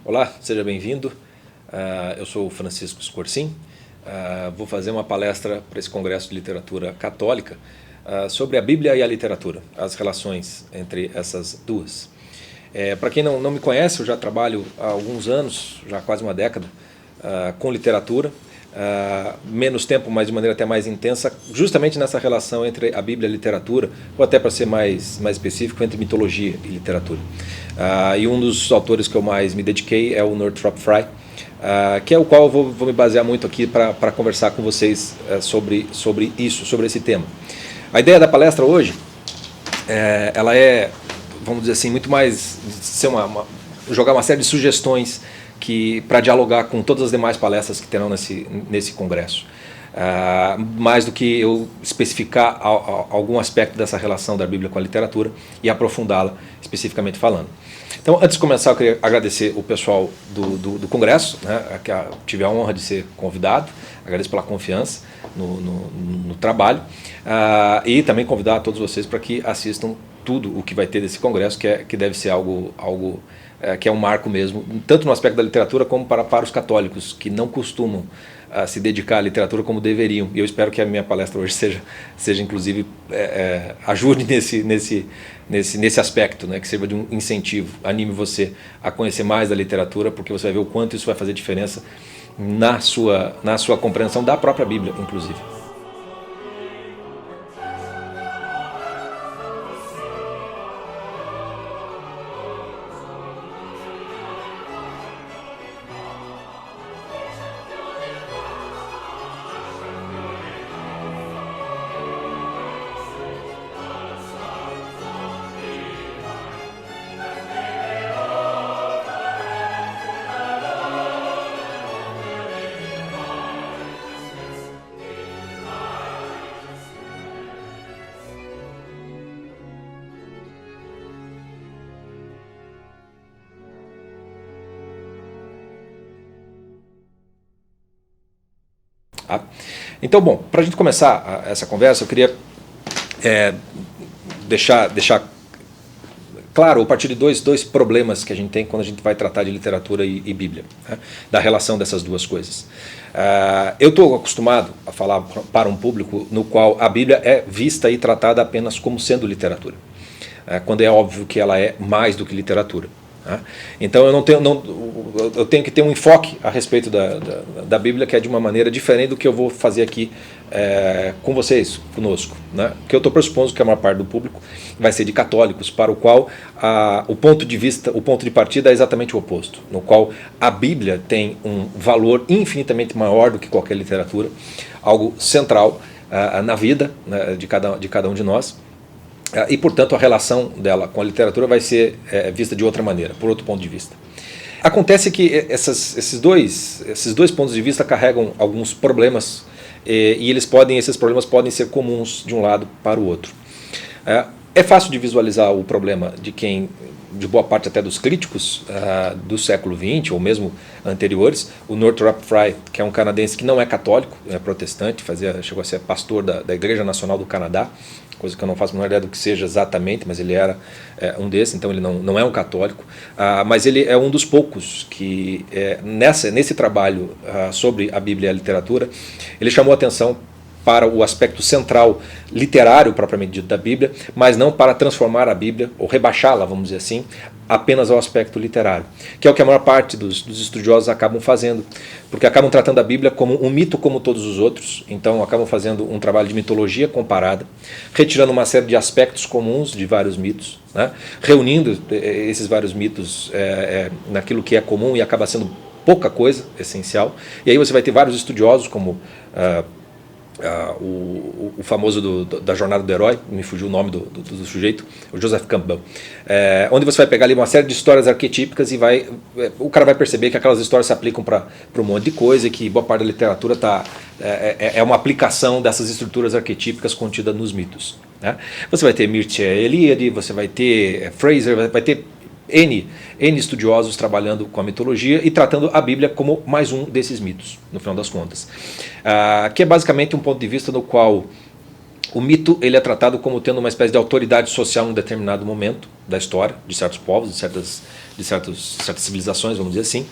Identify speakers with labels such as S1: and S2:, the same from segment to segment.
S1: Olá, seja bem-vindo. Eu sou o Francisco Scorsin. Vou fazer uma palestra para esse Congresso de Literatura Católica sobre a Bíblia e a literatura, as relações entre essas duas. Para quem não me conhece, eu já trabalho há alguns anos, já quase uma década, com literatura. Menos tempo, mas de maneira até mais intensa, justamente nessa relação entre a Bíblia e a literatura, ou até para ser mais específico, entre mitologia e literatura. E um dos autores que eu mais me dediquei é o Northrop Frye, que é o qual eu vou me basear muito aqui para conversar com vocês sobre isso, sobre esse tema. A ideia da palestra hoje, ela é, vamos dizer assim, muito mais ser jogar uma série de sugestões para dialogar com todas as demais palestras que terão nesse congresso. Mais do que eu especificar algum aspecto dessa relação da Bíblia com a literatura e aprofundá-la especificamente falando. Então, antes de começar, eu queria agradecer o pessoal do congresso, né, que tive a honra de ser convidado, agradeço pela confiança no trabalho, e também convidar todos vocês para que assistam tudo o que vai ter desse congresso, que deve ser algo que é um marco mesmo, tanto no aspecto da literatura como para os católicos, que não costumam se dedicar à literatura como deveriam. E eu espero que a minha palestra hoje seja inclusive, ajude nesse aspecto, né, que sirva de um incentivo, anime você a conhecer mais da literatura, porque você vai ver o quanto isso vai fazer diferença na sua compreensão da própria Bíblia, inclusive. Então, bom, para a gente começar essa conversa, eu queria deixar claro, a partir de dois problemas que a gente tem quando a gente vai tratar de literatura e Bíblia, né, da relação dessas duas coisas. Eu estou acostumado a falar para um público no qual a Bíblia é vista e tratada apenas como sendo literatura, quando é óbvio que ela é mais do que literatura. Então eu tenho que ter um enfoque a respeito da Bíblia que é de uma maneira diferente do que eu vou fazer aqui com vocês, conosco, né? Porque eu estou pressupondo que a maior parte do público vai ser de católicos, para o qual o ponto de partida é exatamente o oposto, no qual a Bíblia tem um valor infinitamente maior do que qualquer literatura, algo central na vida, né, de cada um de nós. E, portanto, a relação dela com a literatura vai ser vista de outra maneira, por outro ponto de vista. Acontece que esses dois pontos de vista carregam alguns problemas e esses problemas podem ser comuns de um lado para o outro. É fácil de visualizar o problema de boa parte até dos críticos do século XX, ou mesmo anteriores. O Northrop Frye, que é um canadense que não é católico, é protestante, chegou a ser pastor da Igreja Nacional do Canadá, coisa que eu não faço a menor ideia do que seja exatamente, mas ele era um desses, então ele não é um católico, mas ele é um dos poucos que, nesse trabalho sobre a Bíblia e a literatura, ele chamou atenção para o aspecto central literário propriamente dito da Bíblia, mas não para transformar a Bíblia, ou rebaixá-la, vamos dizer assim, apenas ao aspecto literário, que é o que a maior parte dos estudiosos acabam fazendo, porque acabam tratando a Bíblia como um mito como todos os outros, então acabam fazendo um trabalho de mitologia comparada, retirando uma série de aspectos comuns de vários mitos, né, reunindo esses vários mitos naquilo que é comum e acaba sendo pouca coisa essencial, e aí você vai ter vários estudiosos como o famoso da Jornada do Herói, me fugiu o nome do sujeito, o Joseph Campbell, onde você vai pegar ali uma série de histórias arquetípicas e o cara vai perceber que aquelas histórias se aplicam para um monte de coisa e que boa parte da literatura é uma aplicação dessas estruturas arquetípicas contidas nos mitos, né? Você vai ter Mircea Eliade, você vai ter Fraser, vai ter N estudiosos trabalhando com a mitologia e tratando a Bíblia como mais um desses mitos, no final das contas. Que é basicamente um ponto de vista no qual O mito ele é tratado como tendo uma espécie de autoridade social em um determinado momento da história, de certos povos, certas civilizações, vamos dizer assim,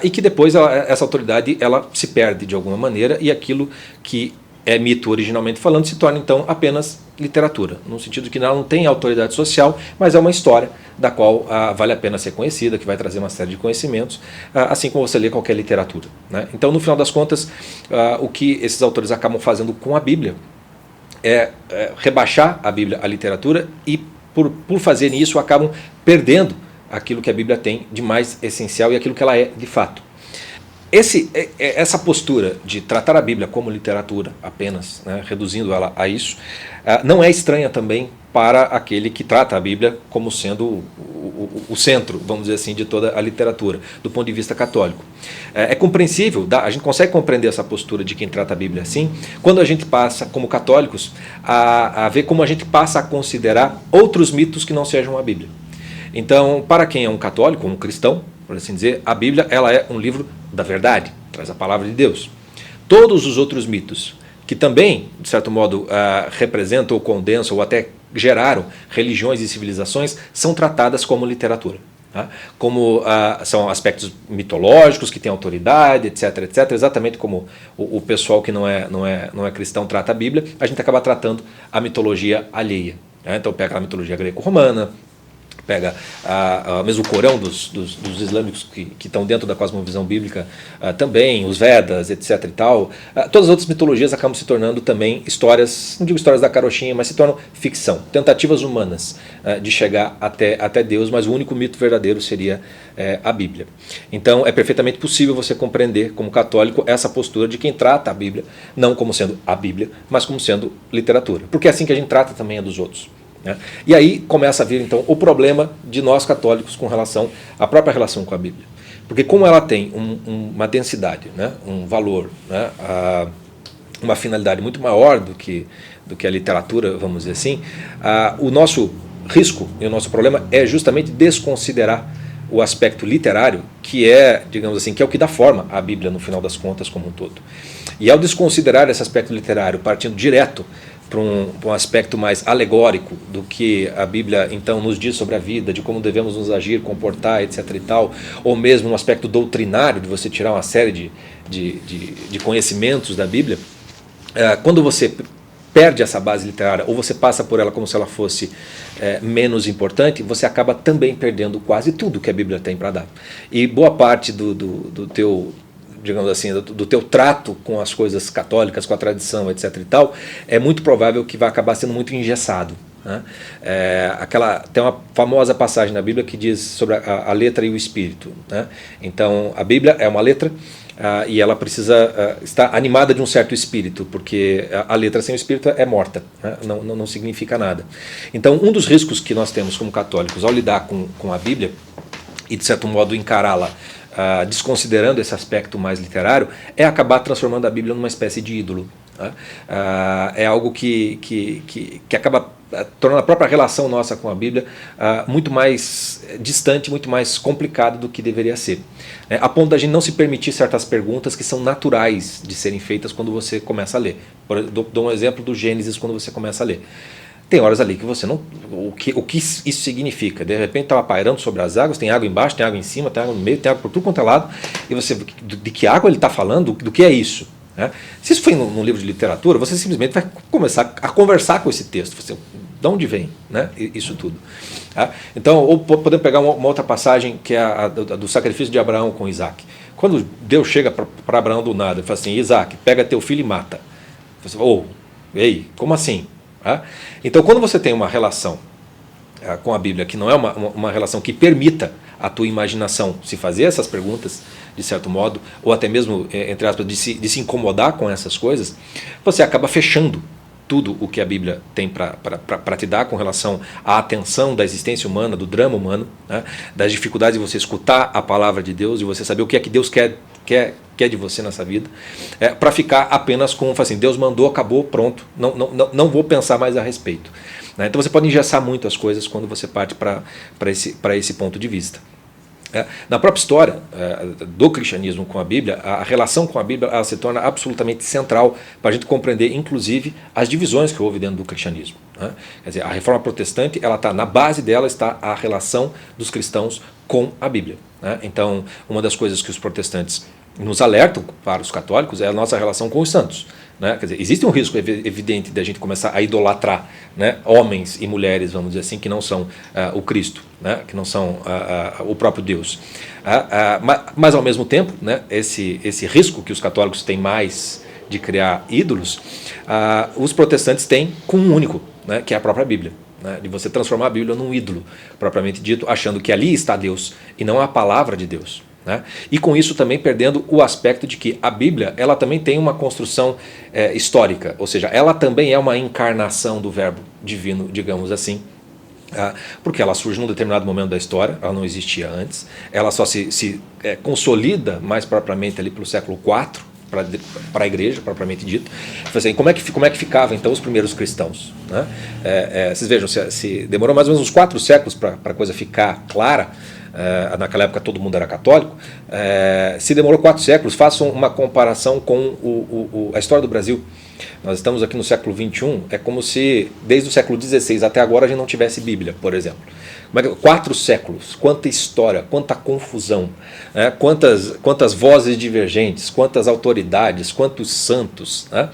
S1: e que depois essa autoridade ela se perde de alguma maneira e aquilo que é mito originalmente falando se torna então apenas literatura, no sentido de que ela não tem autoridade social, mas é uma história da qual vale a pena ser conhecida, que vai trazer uma série de conhecimentos, assim como você lê qualquer literatura, né? Então, no final das contas, o que esses autores acabam fazendo com a Bíblia é rebaixar a Bíblia à literatura e, por fazerem isso, acabam perdendo aquilo que a Bíblia tem de mais essencial e aquilo que ela é de fato. Essa postura de tratar a Bíblia como literatura apenas, né, reduzindo ela a isso, não é estranha também para aquele que trata a Bíblia como sendo o centro, vamos dizer assim, de toda a literatura, do ponto de vista católico. É compreensível, a gente consegue compreender essa postura de quem trata a Bíblia assim, quando a gente passa, como católicos, a ver como a gente passa a considerar outros mitos que não sejam a Bíblia. Então, para quem é um católico, um cristão, por assim dizer, a Bíblia ela é um livro da verdade, traz a palavra de Deus. Todos os outros mitos, que também, de certo modo, representam ou condensam ou até geraram religiões e civilizações, são tratadas como literatura. Tá? Como são aspectos mitológicos, que têm autoridade, etc, etc, exatamente como o pessoal que não é cristão trata a Bíblia, a gente acaba tratando a mitologia alheia. Né? Então pega a mitologia greco-romana, pega mesmo o Corão dos islâmicos que estão dentro da cosmovisão bíblica também, os Vedas, etc. e tal. Todas as outras mitologias acabam se tornando também histórias, não digo histórias da carochinha, mas se tornam ficção, tentativas humanas de chegar até Deus, mas o único mito verdadeiro seria a Bíblia. Então é perfeitamente possível você compreender, como católico, essa postura de quem trata a Bíblia, não como sendo a Bíblia, mas como sendo literatura. Porque é assim que a gente trata também a dos outros. Né? E aí começa a vir então o problema de nós católicos com relação à própria relação com a Bíblia. Porque como ela tem uma densidade, né? Um valor, né? Uma finalidade muito maior do que a literatura, vamos dizer assim, o nosso risco e o nosso problema é justamente desconsiderar o aspecto literário, que é, digamos assim, que é o que dá forma à Bíblia no final das contas como um todo. E ao desconsiderar esse aspecto literário, partindo direto para um aspecto mais alegórico do que a Bíblia então nos diz sobre a vida, de como devemos nos agir, comportar, etc. e tal, ou mesmo um aspecto doutrinário, de você tirar uma série de conhecimentos da Bíblia, quando você perde essa base literária, ou você passa por ela como se ela fosse menos importante, você acaba também perdendo quase tudo que a Bíblia tem para dar. E boa parte do teu, digamos assim, do teu trato com as coisas católicas, com a tradição, etc. e tal, é muito provável que vai acabar sendo muito engessado. Né? Tem uma famosa passagem na Bíblia que diz sobre a letra e o espírito. Né? Então, a Bíblia é uma letra e ela precisa estar animada de um certo espírito, porque a letra sem o espírito é morta, né? Não significa nada. Então, um dos riscos que nós temos como católicos ao lidar com a Bíblia e, de certo modo, encará-la desconsiderando esse aspecto mais literário, é acabar transformando a Bíblia numa espécie de ídolo. Né? É algo que acaba tornando a própria relação nossa com a Bíblia muito mais distante, muito mais complicada do que deveria ser. A ponto da gente não se permitir certas perguntas que são naturais de serem feitas quando você começa a ler. Dou um exemplo do Gênesis quando você começa a ler. Tem horas ali que você não... O que isso significa? De repente estava pairando sobre as águas, tem água embaixo, tem água em cima, tem água no meio, tem água por tudo quanto é lado, e você... De que água ele está falando? Do que é isso? Né? Se isso for num livro de literatura, você simplesmente vai começar a conversar com esse texto. Você, de onde vem, né, isso tudo? Tá? Então, ou podemos pegar uma outra passagem que é a do sacrifício de Abraão com Isaac. Quando Deus chega para Abraão do nada e fala assim: Isaac, pega teu filho e mata. Você fala, ei, como assim? Tá? Então, quando você tem uma relação com a Bíblia que não é uma relação que permita a tua imaginação se fazer essas perguntas, de certo modo, ou até mesmo, entre aspas, de se incomodar com essas coisas, você acaba fechando tudo o que a Bíblia tem para te dar com relação à atenção da existência humana, do drama humano, né, das dificuldades de você escutar a palavra de Deus, de você saber o que é que Deus quer de você nessa vida, para ficar apenas com, assim, Deus mandou, acabou, pronto, não vou pensar mais a respeito. Né? Então você pode engessar muito as coisas quando você parte para esse ponto de vista. Na própria história do cristianismo com a Bíblia, a relação com a Bíblia ela se torna absolutamente central para a gente compreender, inclusive, as divisões que houve dentro do cristianismo. Né? Quer dizer, a reforma protestante, ela tá, na base dela está a relação dos cristãos com a Bíblia. Né? Então, uma das coisas que os protestantes nos alertam para os católicos é a nossa relação com os santos. Né? Quer dizer, existe um risco evidente de a gente começar a idolatrar, né, homens e mulheres, vamos dizer assim, que não são o Cristo, né, que não são o próprio Deus. Mas, ao mesmo tempo, né, esse risco que os católicos têm mais de criar ídolos, os protestantes têm com um único, né, que é a própria Bíblia. Né, de você transformar a Bíblia num ídolo, propriamente dito, achando que ali está Deus e não a palavra de Deus. Né? E com isso também perdendo o aspecto de que a Bíblia ela também tem uma construção histórica, ou seja, ela também é uma encarnação do verbo divino, digamos assim, porque ela surge num determinado momento da história, ela não existia antes, ela só se consolida mais propriamente ali pelo século IV, para a igreja, propriamente dito. Assim, como é que ficavam então os primeiros cristãos? Né? Vocês vejam, se demorou mais ou menos uns 4 séculos para a coisa ficar clara. Naquela época todo mundo era católico. Se demorou 4 séculos, façam uma comparação com a história do Brasil. Nós estamos aqui no século XXI, é como se desde o século XVI até agora a gente não tivesse Bíblia, por exemplo. 4 séculos, quanta história, quanta confusão, né? quantas vozes divergentes, quantas autoridades, quantos santos. Né?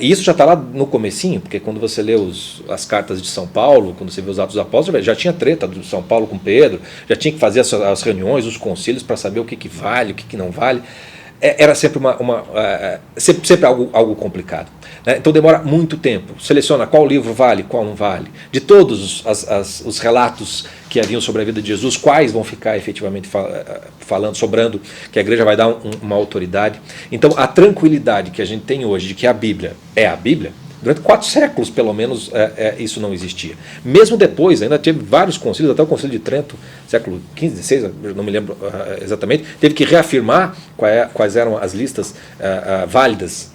S1: E isso já está lá no comecinho, porque quando você lê as cartas de São Paulo, quando você vê os Atos dos Apóstolos, já tinha treta do São Paulo com Pedro, já tinha que fazer as reuniões, os concílios para saber o que vale, o que não vale. Era sempre sempre algo complicado. Né? Então demora muito tempo. Seleciona qual livro vale, qual não vale. De todos os relatos que haviam sobre a vida de Jesus, quais vão ficar efetivamente sobrando, que a igreja vai dar uma autoridade. Então a tranquilidade que a gente tem hoje de que a Bíblia é a Bíblia, durante 4 séculos, pelo menos, isso não existia. Mesmo depois, ainda teve vários concílios, até o concílio de Trento, século XV, XVI, não me lembro exatamente, teve que reafirmar quais eram as listas válidas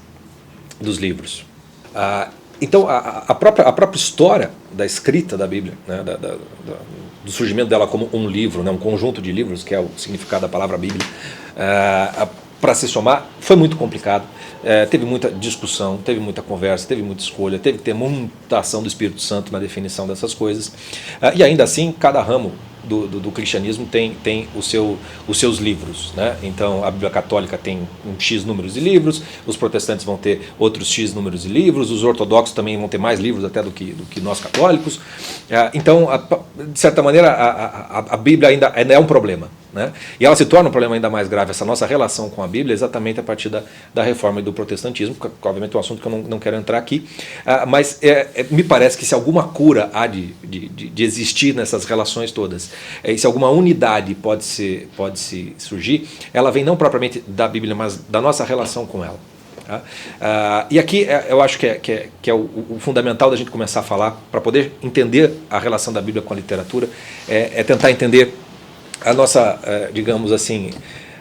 S1: dos livros. Então, a própria história da escrita da Bíblia, né, do surgimento dela como um livro, né, um conjunto de livros, que é o significado da palavra Bíblia, para se somar, foi muito complicado. Teve muita discussão, teve muita conversa, teve muita escolha, teve que ter muita ação do Espírito Santo na definição dessas coisas. E ainda assim, cada ramo do cristianismo tem os seus livros. Né? Então, a Bíblia Católica tem um X números de livros, os protestantes vão ter outros X números de livros, os ortodoxos também vão ter mais livros até do que nós católicos. Então, de certa maneira, a Bíblia ainda é um problema. Né? E ela se torna um problema ainda mais grave, essa nossa relação com a Bíblia, exatamente a partir da reforma e do protestantismo, que obviamente é um assunto que eu não quero entrar aqui, mas me parece que se alguma cura há de existir nessas relações todas, e se alguma unidade pode se surgir, ela vem não propriamente da Bíblia, mas da nossa relação com ela. Tá? E aqui eu acho que é o fundamental da gente começar a falar, para poder entender a relação da Bíblia com a literatura, é tentar entender a nossa, digamos assim,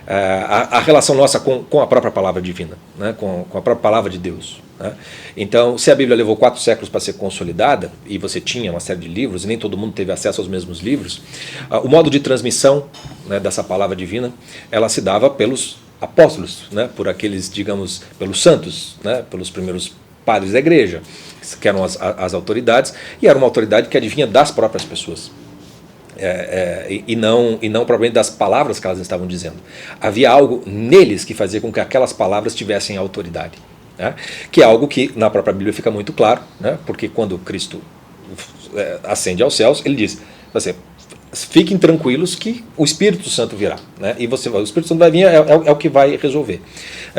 S1: a relação nossa com a própria palavra divina, né? com a própria palavra de Deus. Né? Então, se a Bíblia levou 4 séculos para ser consolidada, e você tinha uma série de livros, e nem todo mundo teve acesso aos mesmos livros, o modo de transmissão, né, dessa palavra divina, ela se dava pelos apóstolos, né? Por aqueles, digamos, pelos santos, né? Pelos primeiros padres da igreja, que eram as autoridades, e era uma autoridade que adivinha das próprias pessoas. E não propriamente das palavras que elas estavam dizendo. Havia algo neles que fazia com que aquelas palavras tivessem autoridade, né? Que é algo que na própria Bíblia fica muito claro, né? Porque quando Cristo ascende aos céus, ele diz, fiquem tranquilos que o Espírito Santo virá, né? E o Espírito Santo vai vir, é o que vai resolver.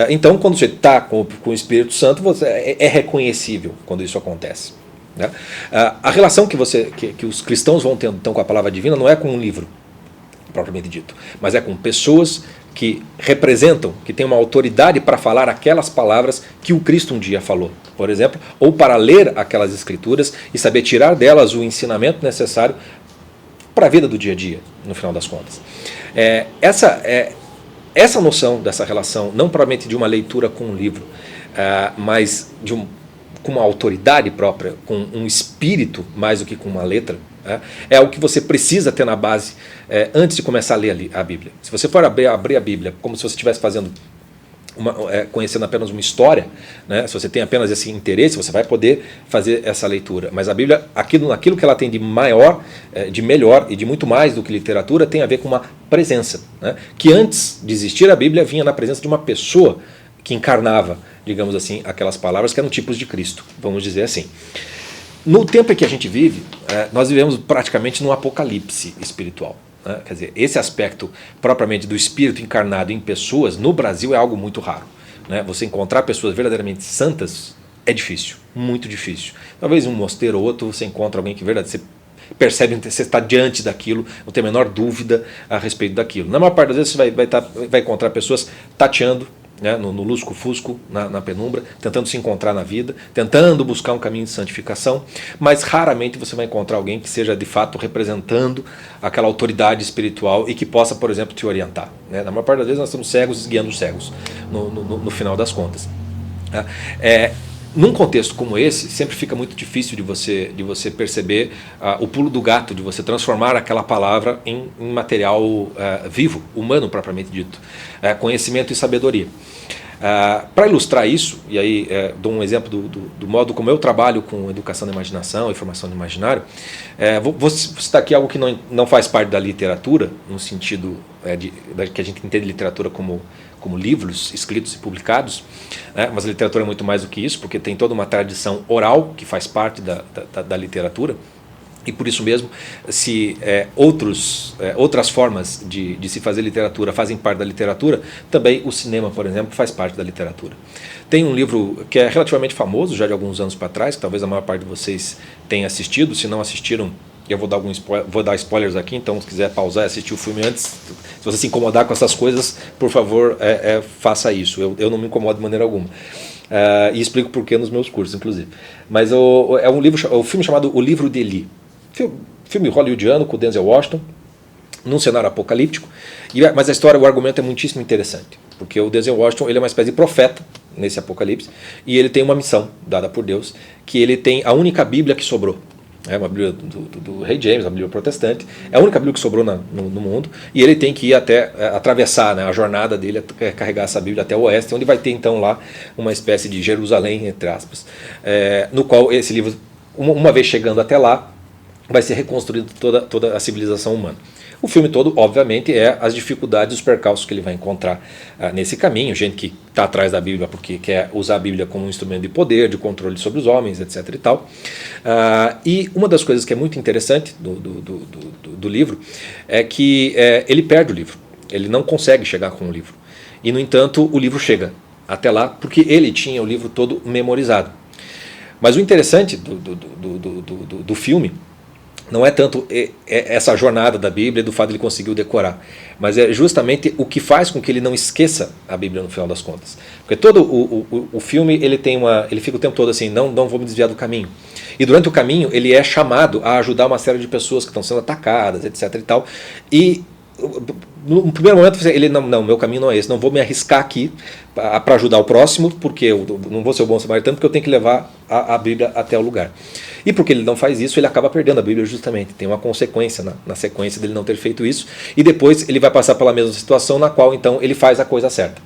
S1: Então, quando você está com o Espírito Santo, é reconhecível quando isso acontece. Né? A relação que os cristãos vão tendo então com a palavra divina não é com um livro propriamente dito, mas é com pessoas que representam, que têm uma autoridade para falar aquelas palavras que o Cristo um dia falou, por exemplo, ou para ler aquelas escrituras e saber tirar delas o ensinamento necessário para a vida do dia a dia, no final das contas. Essa noção dessa relação, não propriamente de uma leitura com um livro, mas com uma autoridade própria, com um espírito mais do que com uma letra, É algo que você precisa ter na base antes de começar a ler a Bíblia. Se você for abrir a Bíblia como se você estivesse fazendo conhecendo apenas uma história, né? Se você tem apenas esse interesse, você vai poder fazer essa leitura. Mas a Bíblia, aquilo que ela tem de maior, de melhor e de muito mais do que literatura, tem a ver com uma presença, né? Que antes de existir a Bíblia vinha na presença de uma pessoa que encarnava, digamos assim, aquelas palavras que eram tipos de Cristo, vamos dizer assim. No tempo em que a gente vive, nós vivemos praticamente num apocalipse espiritual. Quer dizer, esse aspecto propriamente do espírito encarnado em pessoas, no Brasil é algo muito raro. Você encontrar pessoas verdadeiramente santas é difícil, muito difícil. Talvez em um mosteiro ou outro você encontra alguém que verdadeiramente você percebe, você está diante daquilo, não tem a menor dúvida a respeito daquilo. Na maior parte das vezes você vai encontrar pessoas tateando, no lusco-fusco, na penumbra, tentando se encontrar na vida, tentando buscar um caminho de santificação, mas raramente você vai encontrar alguém que seja de fato representando aquela autoridade espiritual e que possa, por exemplo, te orientar. Na maior parte das vezes nós estamos cegos guiando cegos, no final das contas. Num contexto como esse, sempre fica muito difícil de você perceber o pulo do gato, de você transformar aquela palavra em material vivo, humano propriamente dito, conhecimento e sabedoria. Para ilustrar isso, e aí dou um exemplo do modo como eu trabalho com educação da imaginação e formação do imaginário, vou citar aqui algo que não faz parte da literatura, no sentido que a gente entende literatura como livros escritos e publicados, mas a literatura é muito mais do que isso, porque tem toda uma tradição oral que faz parte da literatura, e por isso mesmo, se outras formas de se fazer literatura fazem parte da literatura, também o cinema, por exemplo, faz parte da literatura. Tem um livro que é relativamente famoso, já de alguns anos para trás, que talvez a maior parte de vocês tenha assistido, se não assistiram, eu vou dar spoilers aqui, então se quiser pausar e assistir o filme antes, se você se incomodar com essas coisas, por favor, faça isso. Eu não me incomodo de maneira alguma. E explico porquê nos meus cursos, inclusive. Mas é um filme chamado O Livro de Eli. Filme hollywoodiano com Denzel Washington, num cenário apocalíptico, mas a história, o argumento é muitíssimo interessante, porque o Denzel Washington ele é uma espécie de profeta nesse apocalipse, e ele tem uma missão dada por Deus, que ele tem a única Bíblia que sobrou. É uma Bíblia do rei James, uma Bíblia protestante, é a única Bíblia que sobrou no mundo, e ele tem que ir atravessar, a jornada dele, carregar essa Bíblia até o oeste, onde vai ter então lá uma espécie de Jerusalém, entre aspas, no qual esse livro, uma vez chegando até lá, vai ser reconstruído toda a civilização humana. O filme todo, obviamente, é as dificuldades, os percalços que ele vai encontrar nesse caminho, gente que está atrás da Bíblia porque quer usar a Bíblia como um instrumento de poder, de controle sobre os homens, etc. e tal. E uma das coisas que é muito interessante do livro é que ele perde o livro, ele não consegue chegar com o livro. E, no entanto, o livro chega até lá porque ele tinha o livro todo memorizado. Mas o interessante do filme não é tanto essa jornada da Bíblia, do fato de ele conseguir decorar, mas é justamente o que faz com que ele não esqueça a Bíblia no final das contas. Porque todo o filme ele fica o tempo todo assim, não vou me desviar do caminho. E durante o caminho ele é chamado a ajudar uma série de pessoas que estão sendo atacadas, etc. e tal. E no primeiro momento ele não, meu caminho não é esse, não vou me arriscar aqui para ajudar o próximo, porque eu não vou ser o bom samaritano, porque eu tenho que levar a Bíblia até o lugar. E porque ele não faz isso, ele acaba perdendo a Bíblia justamente. Tem uma consequência na sequência dele não ter feito isso, e depois ele vai passar pela mesma situação na qual então ele faz a coisa certa.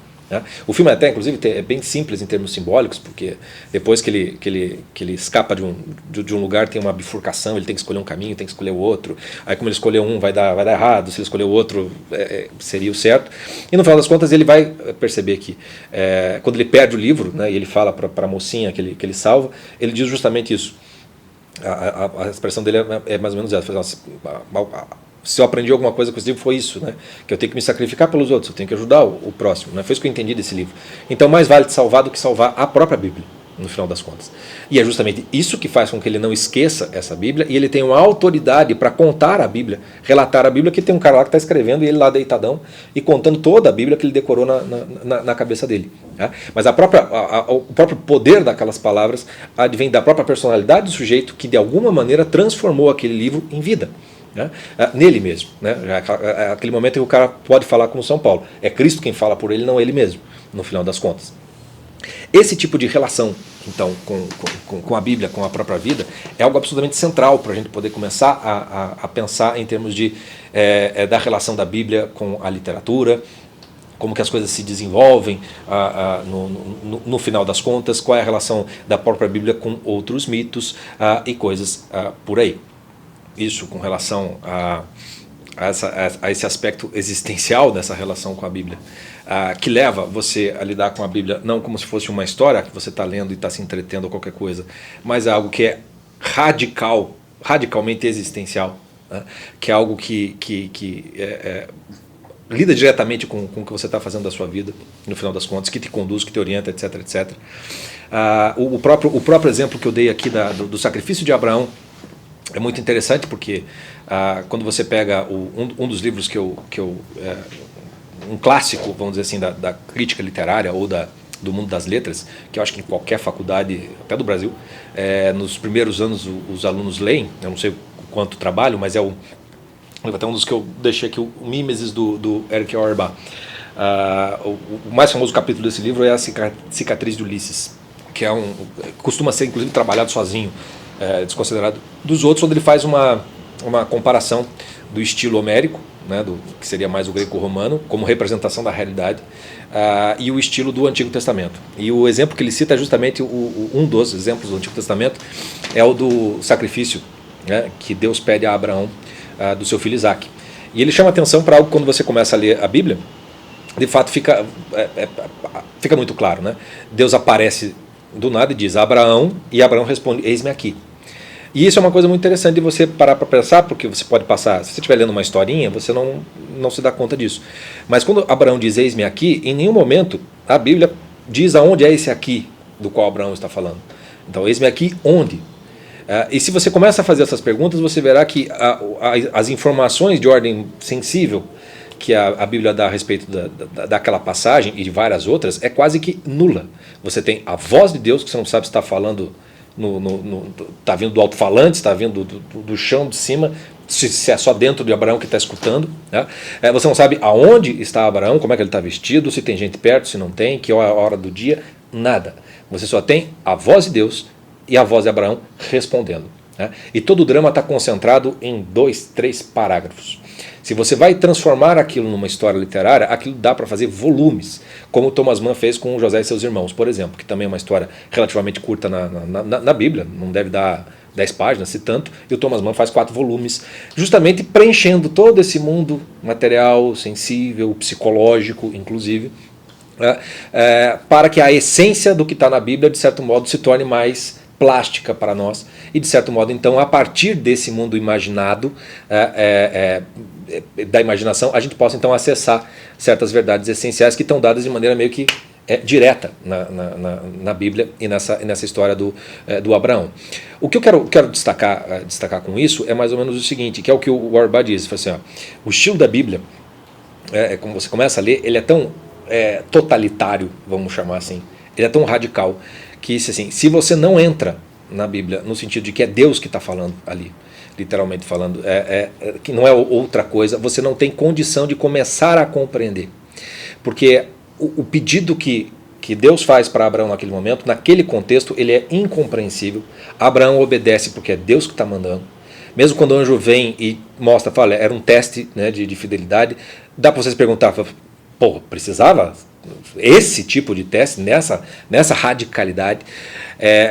S1: O filme até, inclusive, é bem simples em termos simbólicos, porque depois que ele escapa de um lugar, tem uma bifurcação, ele tem que escolher um caminho, tem que escolher o outro. Aí como ele escolheu um, vai dar errado, se ele escolher o outro, seria o certo. E no final das contas ele vai perceber que quando ele perde o livro, e ele fala para a mocinha que ele salva, ele diz justamente isso. A expressão dele é mais ou menos essa. Se eu aprendi alguma coisa com esse livro foi isso, que eu tenho que me sacrificar pelos outros, eu tenho que ajudar o próximo. Foi isso que eu entendi desse livro. Então mais vale te salvar do que salvar a própria Bíblia, no final das contas. E é justamente isso que faz com que ele não esqueça essa Bíblia, e ele tem uma autoridade para contar a Bíblia, relatar a Bíblia, que tem um cara lá que está escrevendo, e ele lá deitadão, e contando toda a Bíblia que ele decorou na cabeça dele. Mas o próprio poder daquelas palavras advém da própria personalidade do sujeito, que de alguma maneira transformou aquele livro em vida. Nele mesmo. Aquele momento em que o cara pode falar como São Paulo. É Cristo quem fala por ele, não ele mesmo, no final das contas. Esse tipo de relação, então, com a Bíblia, com a própria vida, é algo absolutamente central para a gente poder começar a pensar em termos da relação da Bíblia com a literatura, como que as coisas se desenvolvem no final das contas, qual é a relação da própria Bíblia com outros mitos e coisas por aí. Isso com relação a esse aspecto existencial dessa relação com a Bíblia, que leva você a lidar com a Bíblia não como se fosse uma história que você está lendo e está se entretendo ou qualquer coisa, mas é algo que é radicalmente existencial, né? Que é algo que lida diretamente com o que você está fazendo da sua vida, no final das contas, que te conduz, que te orienta, etc, etc. O próprio exemplo que eu dei aqui do sacrifício de Abraão é muito interessante, porque quando você pega um dos livros um clássico, vamos dizer assim, da crítica literária ou do mundo das letras, que eu acho que em qualquer faculdade, até do Brasil, nos primeiros anos os alunos leem, eu não sei quanto trabalho, mas até um dos que eu deixei aqui, o Mimesis do Eric Auerbach. O mais famoso capítulo desse livro é a Cicatriz de Ulisses, que costuma ser inclusive trabalhado sozinho, desconsiderado dos outros, onde ele faz uma comparação do estilo homérico, né, que seria mais o greco-romano, como representação da realidade, e o estilo do Antigo Testamento. E o exemplo que ele cita é justamente um dos exemplos do Antigo Testamento, é o do sacrifício, né, que Deus pede a Abraão do seu filho Isaac. E ele chama atenção para algo quando você começa a ler a Bíblia, de fato fica muito claro, né? Deus aparece do nada e diz Abraão, e Abraão responde, eis-me aqui. E isso é uma coisa muito interessante de você parar para pensar, porque você pode passar, se você estiver lendo uma historinha, você não se dá conta disso. Mas quando Abraão diz eis-me aqui, em nenhum momento a Bíblia diz aonde é esse aqui do qual Abraão está falando. Então, eis-me aqui onde? E se você começa a fazer essas perguntas, você verá que as informações de ordem sensível que a Bíblia dá a respeito daquela passagem e de várias outras é quase que nula. Você tem a voz de Deus, que você não sabe se está falando, está vindo do alto-falante, está vindo do chão de cima, se é só dentro de Abraão que está escutando, né? Você não sabe aonde está Abraão, como é que ele está vestido, se tem gente perto, se não tem, que é a hora do dia, nada. Você só tem a voz de Deus e a voz de Abraão respondendo, né? E todo o drama está concentrado em 2, 3 parágrafos. Se você vai transformar aquilo numa história literária, aquilo dá para fazer volumes, como Thomas Mann fez com José e seus irmãos, por exemplo, que também é uma história relativamente curta na Bíblia, não deve dar 10 páginas, se tanto, e o Thomas Mann faz 4 volumes, justamente preenchendo todo esse mundo material, sensível, psicológico, inclusive, para que a essência do que está na Bíblia, de certo modo, se torne mais plástica para nós, e de certo modo, então, a partir desse mundo imaginado, da imaginação, a gente possa então acessar certas verdades essenciais que estão dadas de maneira meio que direta na Bíblia e nessa história do Abraão. O que eu quero destacar com isso é mais ou menos o seguinte, que é o que o Auerbach diz, assim, o estilo da Bíblia, como você começa a ler, ele é tão totalitário, vamos chamar assim, ele é tão radical, que assim, se você não entra na Bíblia no sentido de que é Deus que está falando ali, literalmente falando, que não é outra coisa, você não tem condição de começar a compreender. Porque o pedido que Deus faz para Abraão naquele momento, naquele contexto, ele é incompreensível. Abraão obedece porque é Deus que está mandando. Mesmo quando o anjo vem e mostra, fala, era um teste, né, de fidelidade, dá para você se perguntar, pô, precisava esse tipo de teste, nessa radicalidade?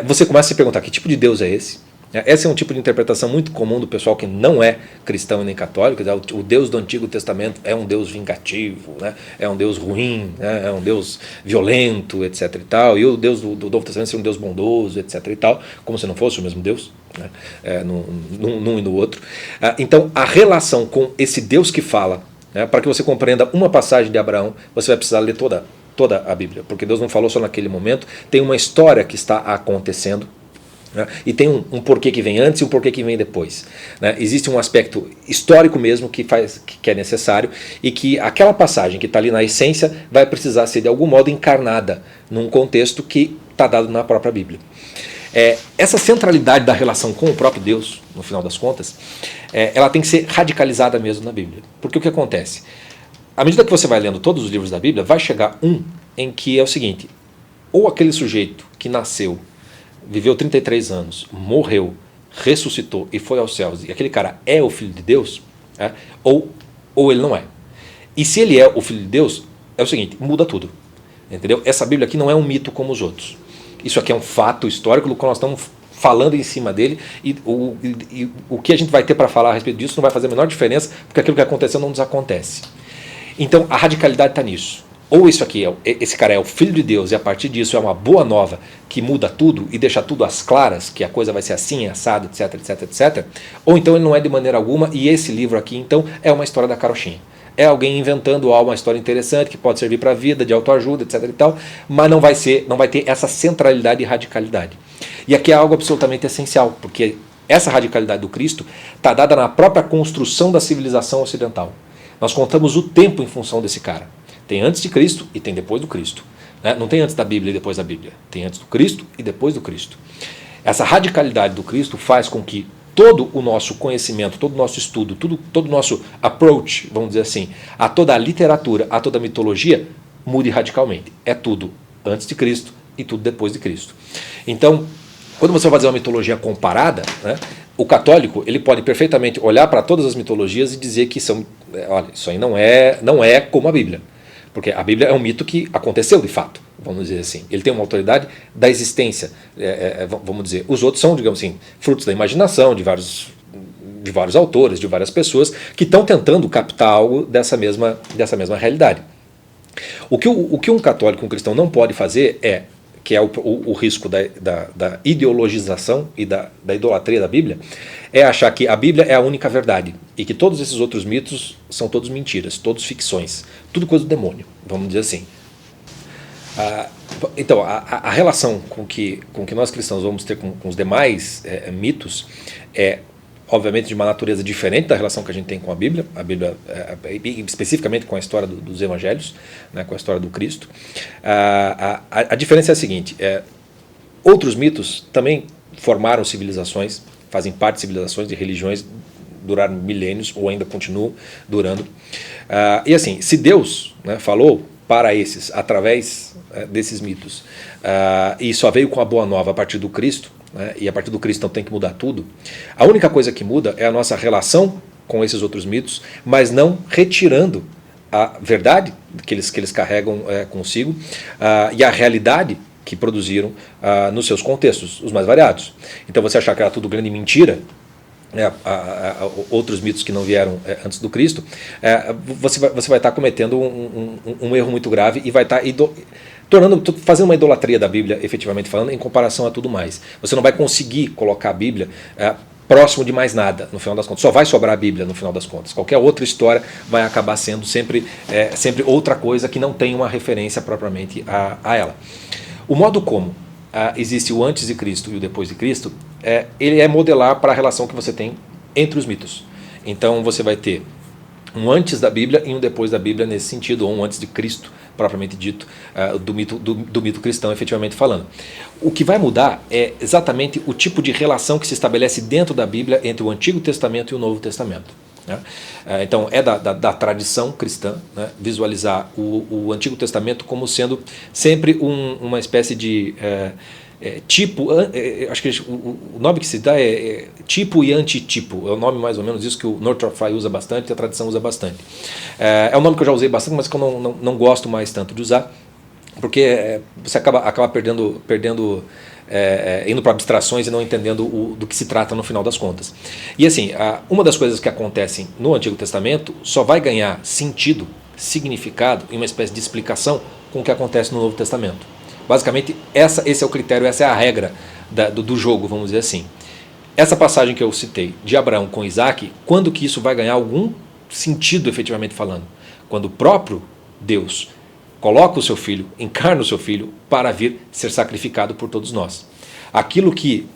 S1: Você começa a se perguntar, que tipo de Deus é esse? Esse é um tipo de interpretação muito comum do pessoal que não é cristão e nem católico. O Deus do Antigo Testamento é um Deus vingativo, né? É um Deus ruim, né? É um Deus violento, etc. e tal. E o Deus do Novo Testamento é um Deus bondoso, etc. e tal, como se não fosse o mesmo Deus, né? Num e no outro. Então, a relação com esse Deus que fala, né? Para que você compreenda uma passagem de Abraão, você vai precisar ler toda a Bíblia, porque Deus não falou só naquele momento, tem uma história que está acontecendo, né? E tem um porquê que vem antes e um porquê que vem depois, né? Existe um aspecto histórico mesmo que é necessário, e que aquela passagem que está ali na essência vai precisar ser de algum modo encarnada num contexto que está dado na própria Bíblia. Essa centralidade da relação com o próprio Deus, no final das contas, ela tem que ser radicalizada mesmo na Bíblia. Porque o que acontece? À medida que você vai lendo todos os livros da Bíblia, vai chegar em que é o seguinte: ou aquele sujeito que nasceu, viveu 33 anos, morreu, ressuscitou e foi aos céus, e aquele cara é o Filho de Deus, ou ele não é. E se ele é o Filho de Deus, é o seguinte, muda tudo. Entendeu? Essa Bíblia aqui não é um mito como os outros. Isso aqui é um fato histórico, do qual nós estamos falando em cima dele, e o que a gente vai ter para falar a respeito disso não vai fazer a menor diferença, porque aquilo que aconteceu não nos acontece. Então a radicalidade está nisso. Ou isso aqui, esse cara é o Filho de Deus, e a partir disso é uma boa nova que muda tudo e deixa tudo às claras, que a coisa vai ser assim, assado, etc, etc, etc. Ou então ele não é de maneira alguma, e esse livro aqui então é uma história da carochinha. É alguém inventando uma história interessante que pode servir para a vida, de autoajuda, etc e tal, mas não vai ter essa centralidade e radicalidade. E aqui é algo absolutamente essencial, porque essa radicalidade do Cristo está dada na própria construção da civilização ocidental. Nós contamos o tempo em função desse cara. Tem antes de Cristo e tem depois do Cristo. Não tem antes da Bíblia e depois da Bíblia. Tem antes do Cristo e depois do Cristo. Essa radicalidade do Cristo faz com que todo o nosso conhecimento, todo o nosso estudo, todo o nosso approach, vamos dizer assim, a toda a literatura, a toda a mitologia, mude radicalmente. É tudo antes de Cristo e tudo depois de Cristo. Então, quando você vai fazer uma mitologia comparada, o católico ele pode perfeitamente olhar para todas as mitologias e dizer que olha, isso aí não é como a Bíblia. Porque a Bíblia é um mito que aconteceu de fato, vamos dizer assim. Ele tem uma autoridade da existência, vamos dizer. Os outros são, digamos assim, frutos da imaginação de vários autores, de várias pessoas que estão tentando captar algo dessa mesma realidade. O que um católico, um cristão não pode fazer que é o risco da ideologização e da idolatria da Bíblia, é achar que a Bíblia é a única verdade e que todos esses outros mitos são todos mentiras, todos ficções, tudo coisa do demônio, vamos dizer assim. Então, a relação com que nós cristãos vamos ter com os demais mitos é, obviamente, de uma natureza diferente da relação que a gente tem com a Bíblia especificamente com a história dos Evangelhos, com a história do Cristo. A diferença é a seguinte, outros mitos também formaram civilizações, fazem parte de civilizações, de religiões, duraram milênios ou ainda continuam durando. E assim, se Deus falou para esses, através desses mitos, e só veio com a boa nova a partir do Cristo, e a partir do Cristo então tem que mudar tudo, a única coisa que muda é a nossa relação com esses outros mitos, mas não retirando a verdade que eles carregam consigo, e a realidade que produziram nos seus contextos, os mais variados. Então você achar que era tudo grande mentira, outros mitos que não vieram antes do Cristo, você vai estar cometendo um erro muito grave e vai estar fazendo uma idolatria da Bíblia, efetivamente falando, em comparação a tudo mais. Você não vai conseguir colocar a Bíblia próximo de mais nada, no final das contas. Só vai sobrar a Bíblia, no final das contas. Qualquer outra história vai acabar sendo sempre outra coisa que não tem uma referência propriamente a ela. O modo como existe o antes de Cristo e o depois de Cristo, ele é modelar para a relação que você tem entre os mitos. Então você vai ter um antes da Bíblia e um depois da Bíblia nesse sentido, ou um antes de Cristo, propriamente dito, do mito cristão, efetivamente falando. O que vai mudar é exatamente o tipo de relação que se estabelece dentro da Bíblia entre o Antigo Testamento e o Novo Testamento. Então é da tradição cristã visualizar o Antigo Testamento como sendo sempre uma espécie de tipo, acho que o nome que se dá é tipo e antitipo, é o nome mais ou menos isso que o Northrop Frye usa bastante, a tradição usa bastante. É um nome que eu já usei bastante, mas que eu não gosto mais tanto de usar, porque você acaba perdendo indo para abstrações e não entendendo do que se trata no final das contas. E assim, uma das coisas que acontecem no Antigo Testamento só vai ganhar sentido, significado e uma espécie de explicação com o que acontece no Novo Testamento. Basicamente, esse é o critério, essa é a regra do jogo, vamos dizer assim. Essa passagem que eu citei, de Abraão com Isaac, quando que isso vai ganhar algum sentido, efetivamente falando? Quando o próprio Deus coloca o seu filho, encarna o seu filho, para vir ser sacrificado por todos nós. Aquilo que,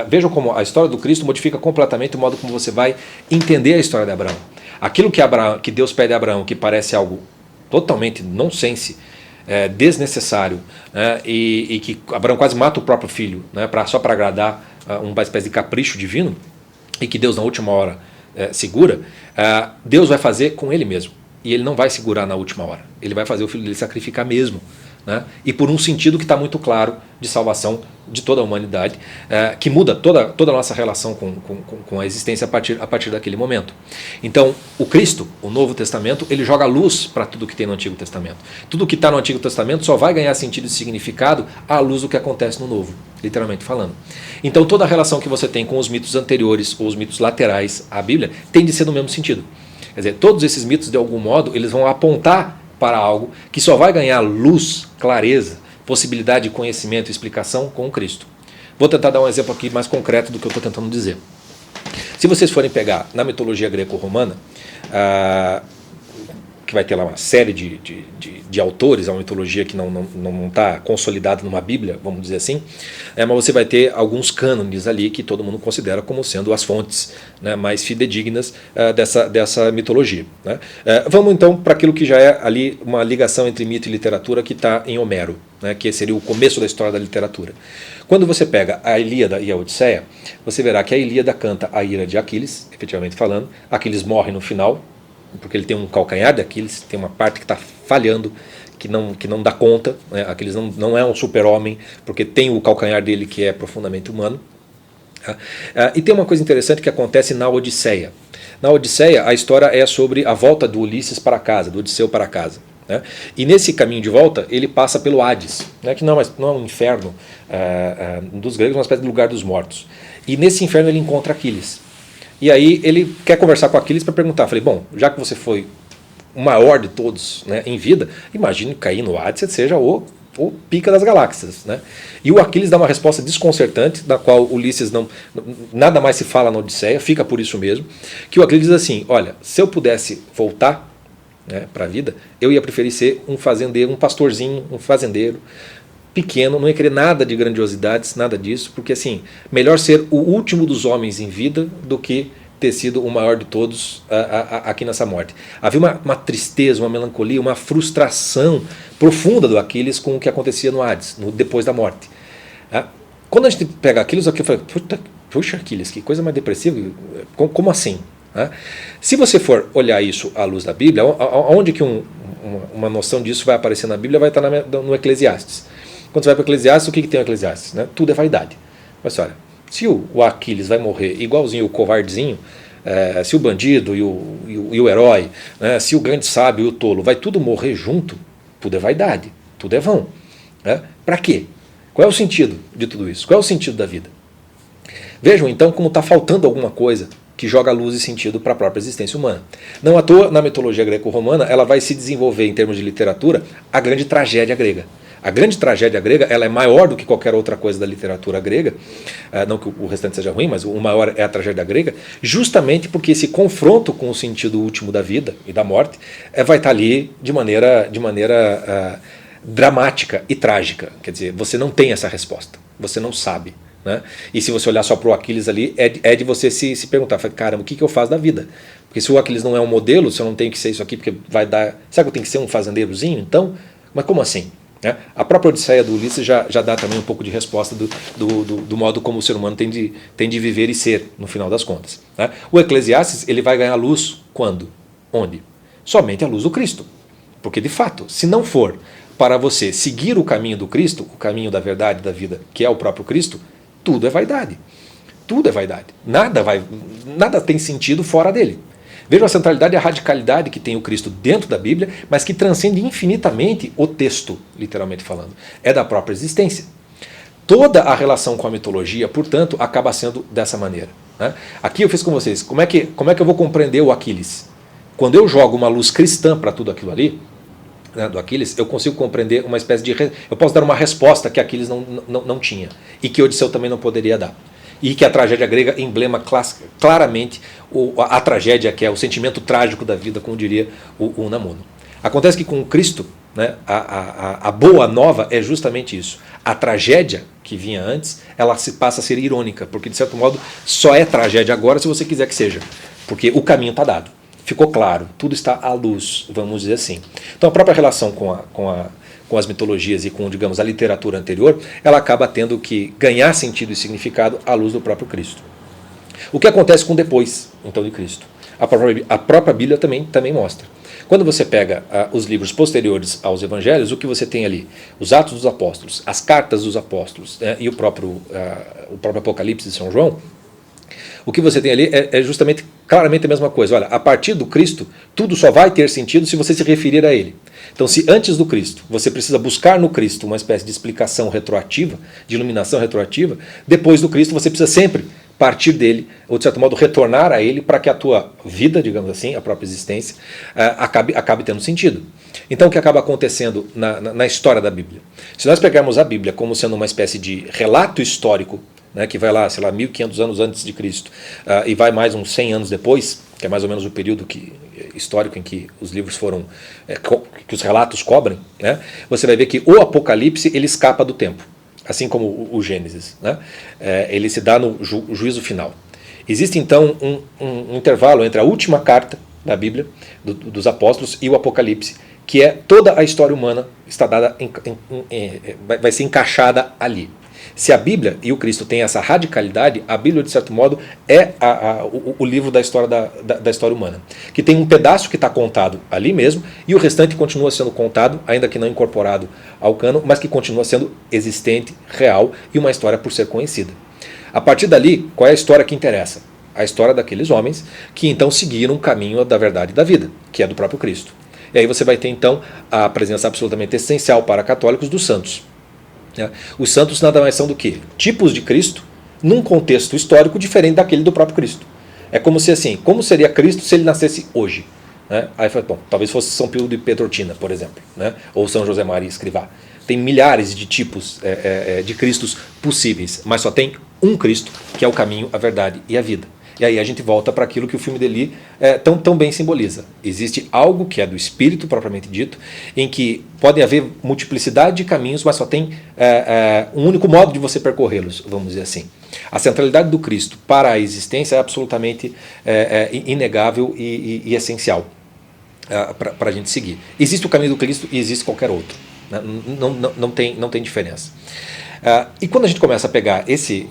S1: vejam como a história do Cristo modifica completamente o modo como você vai entender a história de Abraão. Aquilo que Deus pede a Abraão, que parece algo totalmente nonsense, desnecessário, e que Abraão quase mata o próprio filho, só para agradar uma espécie de capricho divino, e que Deus na última hora segura, Deus vai fazer com ele mesmo, e ele não vai segurar na última hora, ele vai fazer o filho dele sacrificar mesmo, né? E por um sentido que está muito claro de salvação de toda a humanidade, que muda toda a nossa relação com a existência a partir daquele momento. Então, o Cristo, o Novo Testamento, ele joga luz para tudo que tem no Antigo Testamento. Tudo que está no Antigo Testamento só vai ganhar sentido e significado à luz do que acontece no Novo, literalmente falando. Então, toda a relação que você tem com os mitos anteriores ou os mitos laterais à Bíblia tem de ser no mesmo sentido. Quer dizer, todos esses mitos, de algum modo, eles vão apontar para algo que só vai ganhar luz, clareza, possibilidade de conhecimento e explicação com Cristo. Vou tentar dar um exemplo aqui mais concreto do que eu estou tentando dizer. Se vocês forem pegar na mitologia greco-romana, que vai ter lá uma série de autores, é uma mitologia que não está consolidada numa Bíblia, vamos dizer assim, mas você vai ter alguns cânones ali que todo mundo considera como sendo as fontes, né, mais fidedignas dessa mitologia. Né? Vamos então para aquilo que já é ali uma ligação entre mito e literatura que está em Homero, né, que seria o começo da história da literatura. Quando você pega a Ilíada e a Odisseia, você verá que a Ilíada canta a ira de Aquiles, efetivamente falando. Aquiles morre no final, porque ele tem um calcanhar de Aquiles, tem uma parte que está falhando, que não dá conta, né? Aquiles não é um super-homem, porque tem o calcanhar dele que é profundamente humano. E tem uma coisa interessante que acontece na Odisseia. Na Odisseia, a história é sobre a volta do Ulisses para casa, do Odisseu para casa. Né? E nesse caminho de volta, ele passa pelo Hades, né? Que não é um inferno dos gregos, uma espécie de lugar dos mortos. E nesse inferno ele encontra Aquiles. E aí ele quer conversar com Aquiles para perguntar. Falei, bom, já que você foi o maior de todos, né, em vida, imagine cair no Hades, você seja o pica das galáxias. Né? E o Aquiles dá uma resposta desconcertante, da qual Ulisses nada mais se fala na Odisseia, fica por isso mesmo, que o Aquiles diz assim, olha, se eu pudesse voltar, né, para a vida, eu ia preferir ser um fazendeiro, um pastorzinho, um fazendeiro, pequeno, não ia querer nada de grandiosidades, nada disso, porque assim, melhor ser o último dos homens em vida do que ter sido o maior de todos aqui nessa morte. Havia uma tristeza, uma melancolia, uma frustração profunda do Aquiles com o que acontecia no Hades, depois da morte. Quando a gente pega Aquiles, eu falo, puxa Aquiles, que coisa mais depressiva, como assim? Se você for olhar isso à luz da Bíblia, onde que uma noção disso vai aparecer na Bíblia, vai estar no Eclesiastes. Quando você vai para o Eclesiastes, o que tem o Eclesiastes? Né? Tudo é vaidade. Mas olha, se o Aquiles vai morrer igualzinho o covardezinho, se o bandido e o herói, né? Se o grande sábio e o tolo, vai tudo morrer junto, tudo é vaidade, tudo é vão. Né? Para quê? Qual é o sentido de tudo isso? Qual é o sentido da vida? Vejam então como está faltando alguma coisa que joga luz e sentido para a própria existência humana. Não à toa, na mitologia greco-romana, ela vai se desenvolver em termos de literatura a grande tragédia grega. A grande tragédia grega ela é maior do que qualquer outra coisa da literatura grega, não que o restante seja ruim, mas o maior é a tragédia grega, justamente porque esse confronto com o sentido último da vida e da morte vai estar ali de maneira dramática e trágica. Quer dizer, você não tem essa resposta, você não sabe. Né? E se você olhar só para o Aquiles ali, é de você se perguntar, caramba, o que eu faço da vida? Porque se o Aquiles não é um modelo, se eu não tenho que ser isso aqui, porque vai dar... Será que eu tenho que ser um fazendeirozinho, então? Mas como assim? A própria Odisseia do Ulisses já dá também um pouco de resposta do modo como o ser humano tem de viver e ser, no final das contas. Né? O Eclesiastes ele vai ganhar luz quando? Onde? Somente a luz do Cristo. Porque, de fato, se não for para você seguir o caminho do Cristo, o caminho da verdade da vida, que é o próprio Cristo, tudo é vaidade. Tudo é vaidade. Nada tem sentido fora dele. Vejam a centralidade e a radicalidade que tem o Cristo dentro da Bíblia, mas que transcende infinitamente o texto, literalmente falando. É da própria existência. Toda a relação com a mitologia, portanto, acaba sendo dessa maneira. Né? Aqui eu fiz com vocês, como é que eu vou compreender o Aquiles? Quando eu jogo uma luz cristã para tudo aquilo ali, né, do Aquiles, eu consigo compreender uma espécie de... Eu posso dar uma resposta que Aquiles não tinha, e que Odisseu também não poderia dar. E que a tragédia grega emblema claramente a tragédia, que é o sentimento trágico da vida, como diria o Unamuno. Acontece que com o Cristo, né, a boa nova é justamente isso. A tragédia que vinha antes, ela passa a ser irônica, porque de certo modo só é tragédia agora se você quiser que seja, porque o caminho está dado. Ficou claro, tudo está à luz, vamos dizer assim. Então a própria relação com as mitologias e com, digamos, a literatura anterior, ela acaba tendo que ganhar sentido e significado à luz do próprio Cristo. O que acontece com depois, então, de Cristo? A própria Bíblia também mostra. Quando você pega os livros posteriores aos evangelhos, o que você tem ali? Os Atos dos Apóstolos, as cartas dos apóstolos, né, e o próprio Apocalipse de São João, o que você tem ali é justamente, claramente a mesma coisa. Olha, a partir do Cristo, tudo só vai ter sentido se você se referir a Ele. Então, se antes do Cristo você precisa buscar no Cristo uma espécie de explicação retroativa, de iluminação retroativa, depois do Cristo você precisa sempre partir dele, ou de certo modo retornar a ele, para que a tua vida, digamos assim, a própria existência, acabe tendo sentido. Então, o que acaba acontecendo na história da Bíblia? Se nós pegarmos a Bíblia como sendo uma espécie de relato histórico, né, que vai lá, sei lá, 1500 anos antes de Cristo, e vai mais uns 100 anos depois, que é mais ou menos o período histórico em que os livros foram, que os relatos cobrem, né, você vai ver que o Apocalipse ele escapa do tempo, assim como o Gênesis, né, ele se dá no juízo final. Existe então um intervalo entre a última carta da Bíblia, dos apóstolos, e o Apocalipse, que é toda a história humana está dada, vai ser encaixada ali. Se a Bíblia e o Cristo têm essa radicalidade, a Bíblia, de certo modo, é o livro da história da história humana, que tem um pedaço que está contado ali mesmo, e o restante continua sendo contado, ainda que não incorporado ao cânon, mas que continua sendo existente, real, e uma história por ser conhecida. A partir dali, qual é a história que interessa? A história daqueles homens que então seguiram o caminho da verdade e da vida, que é do próprio Cristo. E aí você vai ter então a presença absolutamente essencial para católicos dos santos. Os santos nada mais são do que tipos de Cristo num contexto histórico diferente daquele do próprio Cristo. É como se assim, como seria Cristo se ele nascesse hoje? Aí bom, talvez fosse São Pio de Pietrelcina, por exemplo, né? Ou São José Maria Escrivá. Tem milhares de tipos de Cristos possíveis, mas só tem um Cristo, que é o caminho, a verdade e a vida. E aí a gente volta para aquilo que o filme Deli tão bem simboliza. Existe algo que é do espírito propriamente dito, em que podem haver multiplicidade de caminhos, mas só tem um único modo de você percorrê-los, vamos dizer assim. A centralidade do Cristo para a existência é absolutamente inegável e essencial para a gente seguir. Existe o caminho do Cristo e existe qualquer outro. Não tem diferença. E quando a gente começa a pegar esse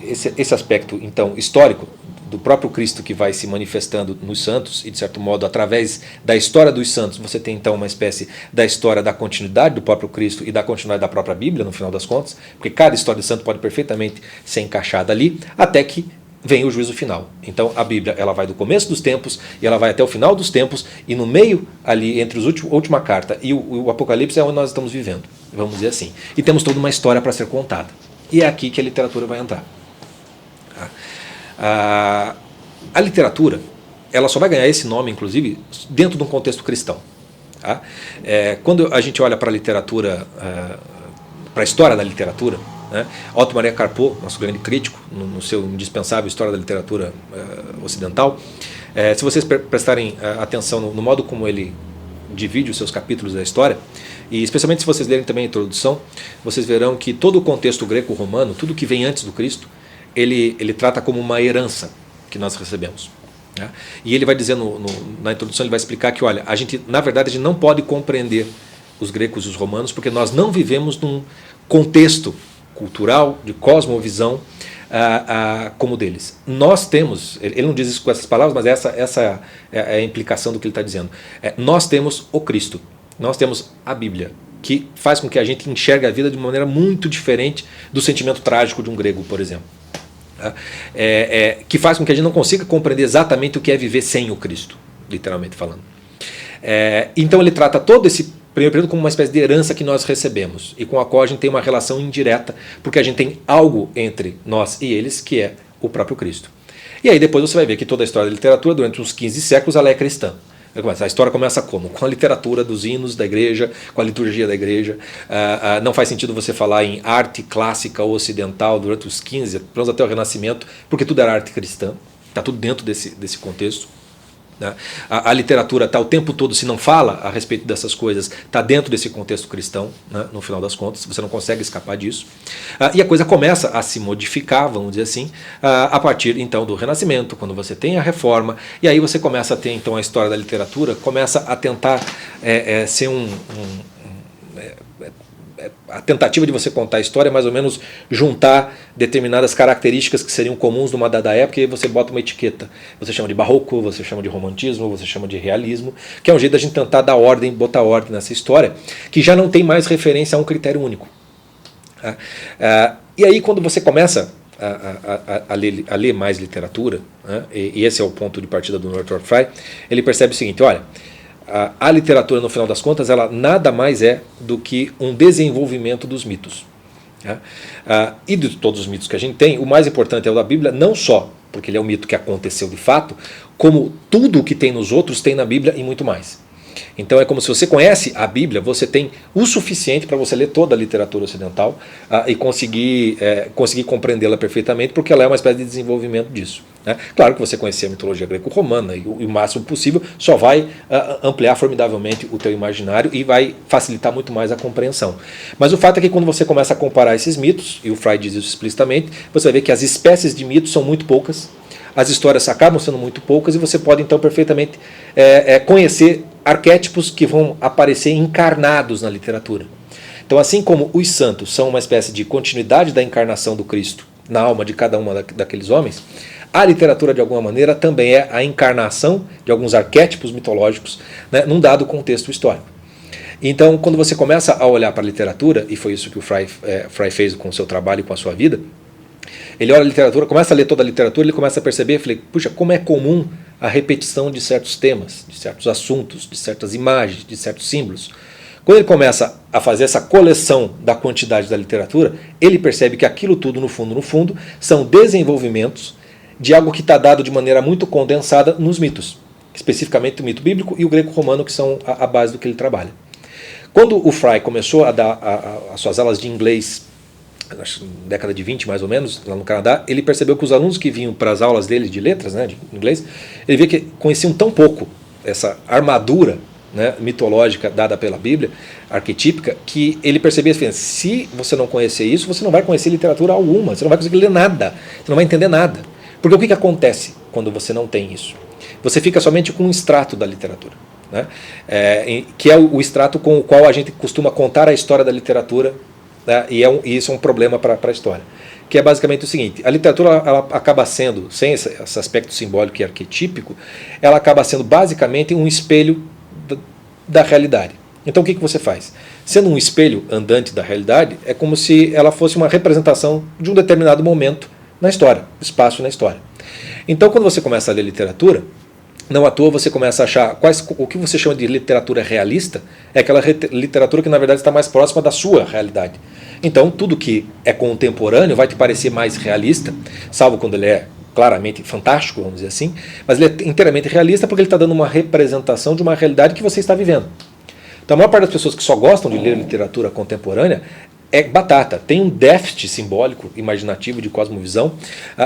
S1: aspecto então histórico do próprio Cristo que vai se manifestando nos santos, e de certo modo através da história dos santos você tem então uma espécie da história da continuidade do próprio Cristo e da continuidade da própria Bíblia no final das contas, porque cada história de santo pode perfeitamente ser encaixada ali, até que vem o juízo final. Então a Bíblia ela vai do começo dos tempos e ela vai até o final dos tempos, e no meio ali entre a última carta e o Apocalipse é onde nós estamos vivendo, vamos dizer assim. E temos toda uma história para ser contada. E é aqui que a literatura vai entrar. A literatura ela só vai ganhar esse nome, inclusive, dentro de um contexto cristão. Quando a gente olha para a literatura, para a história da literatura, né, Otto Maria Carpo, nosso grande crítico, no seu indispensável História da Literatura Ocidental, se vocês prestarem atenção no modo como ele divide os seus capítulos da história, e especialmente se vocês lerem também a introdução, vocês verão que todo o contexto greco-romano, tudo que vem antes do Cristo, ele trata como uma herança que nós recebemos. E ele vai dizer na introdução, ele vai explicar que, olha, na verdade a gente não pode compreender os gregos e os romanos porque nós não vivemos num contexto cultural, de cosmovisão, como o deles. Nós temos, ele não diz isso com essas palavras, mas essa é a implicação do que ele está dizendo. Nós temos o Cristo, nós temos a Bíblia, que faz com que a gente enxergue a vida de uma maneira muito diferente do sentimento trágico de um grego, por exemplo. Que faz com que a gente não consiga compreender exatamente o que é viver sem o Cristo, literalmente falando. Então ele trata todo esse primeiro período como uma espécie de herança que nós recebemos e com a qual a gente tem uma relação indireta, porque a gente tem algo entre nós e eles que é o próprio Cristo. E aí depois você vai ver que toda a história da literatura, durante uns 15 séculos, ela é cristã. A história começa como? Com a literatura dos hinos da igreja, com a liturgia da igreja. Não faz sentido você falar em arte clássica ou ocidental durante os 15, pelo menos até o Renascimento, porque tudo era arte cristã, está tudo dentro desse contexto. A literatura está o tempo todo, se não fala a respeito dessas coisas, está dentro desse contexto cristão, né, no final das contas, você não consegue escapar disso. E a coisa começa a se modificar, vamos dizer assim, a partir então do Renascimento, quando você tem a Reforma, e aí você começa a ter então a história da literatura, começa a tentar ser a tentativa de você contar a história é mais ou menos juntar determinadas características que seriam comuns numa dada época e aí você bota uma etiqueta. Você chama de barroco, você chama de romantismo, você chama de realismo, que é um jeito da gente tentar dar ordem, botar ordem nessa história, que já não tem mais referência a um critério único. E aí quando você começa a ler mais literatura, né, e esse é o ponto de partida do Northrop Frye, ele percebe o seguinte, olha, a literatura, no final das contas, ela nada mais é do que um desenvolvimento dos mitos. E de todos os mitos que a gente tem, o mais importante é o da Bíblia, não só porque ele é um mito que aconteceu de fato, como tudo o que tem nos outros tem na Bíblia e muito mais. Então é como se você conhece a Bíblia, você tem o suficiente para você ler toda a literatura ocidental e conseguir compreendê-la perfeitamente, porque ela é uma espécie de desenvolvimento disso. Né? Claro que você conhecer a mitologia greco-romana e o máximo possível só vai ampliar formidavelmente o teu imaginário e vai facilitar muito mais a compreensão. Mas o fato é que quando você começa a comparar esses mitos, e o Frye diz isso explicitamente, você vai ver que as espécies de mitos são muito poucas, as histórias acabam sendo muito poucas e você pode então perfeitamente conhecer arquétipos que vão aparecer encarnados na literatura. Então, assim como os santos são uma espécie de continuidade da encarnação do Cristo na alma de cada uma daqueles homens, a literatura, de alguma maneira, também é a encarnação de alguns arquétipos mitológicos, né, num dado contexto histórico. Então, quando você começa a olhar para a literatura, e foi isso que o Frye fez com o seu trabalho e com a sua vida, ele olha a literatura, começa a ler toda a literatura, ele começa a perceber, puxa, como é comum a repetição de certos temas, de certos assuntos, de certas imagens, de certos símbolos. Quando ele começa a fazer essa coleção da quantidade da literatura, ele percebe que aquilo tudo, no fundo, são desenvolvimentos de algo que está dado de maneira muito condensada nos mitos, especificamente o mito bíblico e o greco-romano, que são a base do que ele trabalha. Quando o Frye começou a dar as suas aulas de inglês, na década de 20 mais ou menos, lá no Canadá, ele percebeu que os alunos que vinham para as aulas dele de letras, né, de inglês, ele via que conheciam tão pouco essa armadura, né, mitológica dada pela Bíblia, arquetípica, que ele percebia assim, se você não conhecer isso, você não vai conhecer literatura alguma, você não vai conseguir ler nada, você não vai entender nada. Porque o que acontece quando você não tem isso? Você fica somente com um extrato da literatura, né, que é o extrato com o qual a gente costuma contar a história da literatura, né, e isso é um problema para a história, que é basicamente o seguinte, a literatura ela acaba sendo, sem esse aspecto simbólico e arquetípico, ela acaba sendo basicamente um espelho da realidade. Então o que você faz? Sendo um espelho andante da realidade, é como se ela fosse uma representação de um determinado momento na história, espaço na história. Então quando você começa a ler literatura, não à toa você começa a achar o que você chama de literatura realista é aquela literatura que na verdade está mais próxima da sua realidade. Então tudo que é contemporâneo vai te parecer mais realista, salvo quando ele é claramente fantástico, vamos dizer assim, mas ele é inteiramente realista porque ele está dando uma representação de uma realidade que você está vivendo. Então a maior parte das pessoas que só gostam de ler literatura contemporânea é batata, tem um déficit simbólico, imaginativo, de cosmovisão,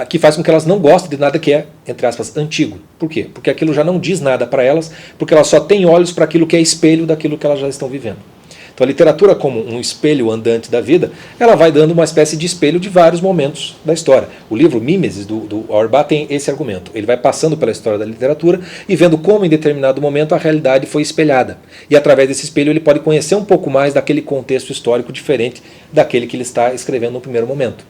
S1: que faz com que elas não gostem de nada que é, entre aspas, antigo. Por quê? Porque aquilo já não diz nada para elas, porque elas só têm olhos para aquilo que é espelho daquilo que elas já estão vivendo. Então a literatura, como um espelho andante da vida, ela vai dando uma espécie de espelho de vários momentos da história. O livro Mimesis, do Auerbach, tem esse argumento. Ele vai passando pela história da literatura e vendo como em determinado momento a realidade foi espelhada. E através desse espelho ele pode conhecer um pouco mais daquele contexto histórico diferente daquele que ele está escrevendo no primeiro momento.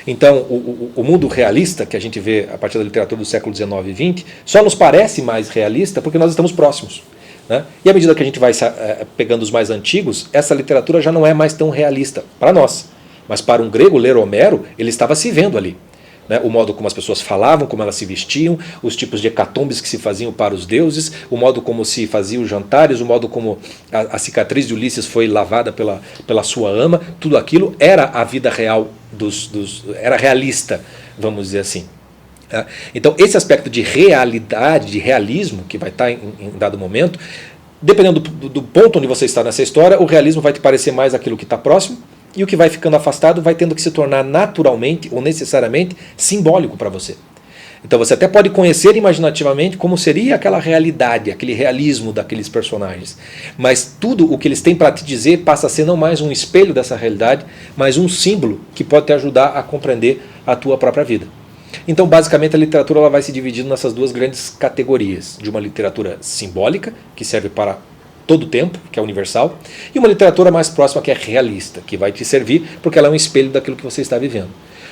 S1: Então o mundo realista, que a gente vê a partir da literatura do século XIX e XX, só nos parece mais realista porque nós estamos próximos. Né? E à medida que a gente vai pegando os mais antigos, essa literatura já não é mais tão realista para nós. Mas para um grego ler Homero, ele estava se vendo ali. Né? O modo como as pessoas falavam, como elas se vestiam, os tipos de hecatombes que se faziam para os deuses, o modo como se faziam os jantares, o modo como a cicatriz de Ulisses foi lavada pela sua ama, tudo aquilo era a vida real, era realista, vamos dizer assim. Então esse aspecto de realidade, de realismo, que vai estar em dado momento, dependendo do ponto onde você está nessa história, o realismo vai te parecer mais aquilo que está próximo, e o que vai ficando afastado vai tendo que se tornar naturalmente ou necessariamente simbólico para você. Então você até pode conhecer imaginativamente como seria aquela realidade, aquele realismo daqueles personagens, mas tudo o que eles têm para te dizer passa a ser não mais um espelho dessa realidade, mas um símbolo que pode te ajudar a compreender a tua própria vida. Então, basicamente, a literatura ela vai se dividindo nessas duas grandes categorias, de uma literatura simbólica, que serve para todo o tempo, que é universal, e uma literatura mais próxima, que é realista, que vai te servir porque ela é um espelho daquilo que você está vivendo.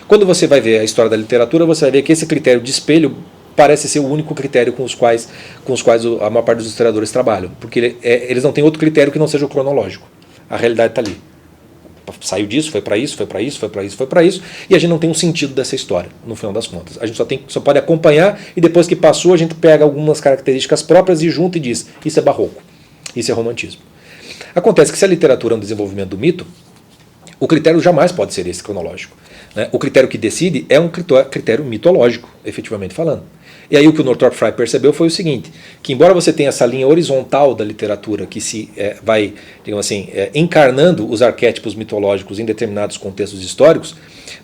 S1: Quando você vai ver a história da literatura, você vai ver que esse critério de espelho parece ser o único critério com os quais a maior parte dos historiadores trabalham, porque eles não têm outro critério que não seja o cronológico. A realidade está ali. Saiu disso, foi para isso, foi para isso, foi para isso, foi para isso, e a gente não tem um sentido dessa história, no final das contas. A gente só pode acompanhar, e depois que passou, a gente pega algumas características próprias e junta e diz, isso é barroco, isso é romantismo. Acontece que se a literatura é um desenvolvimento do mito, o critério jamais pode ser esse cronológico. Né? O critério que decide é um critério mitológico, efetivamente falando. E aí o que o Northrop Frye percebeu foi o seguinte, que embora você tenha essa linha horizontal da literatura que se vai, digamos assim, encarnando os arquétipos mitológicos em determinados contextos históricos,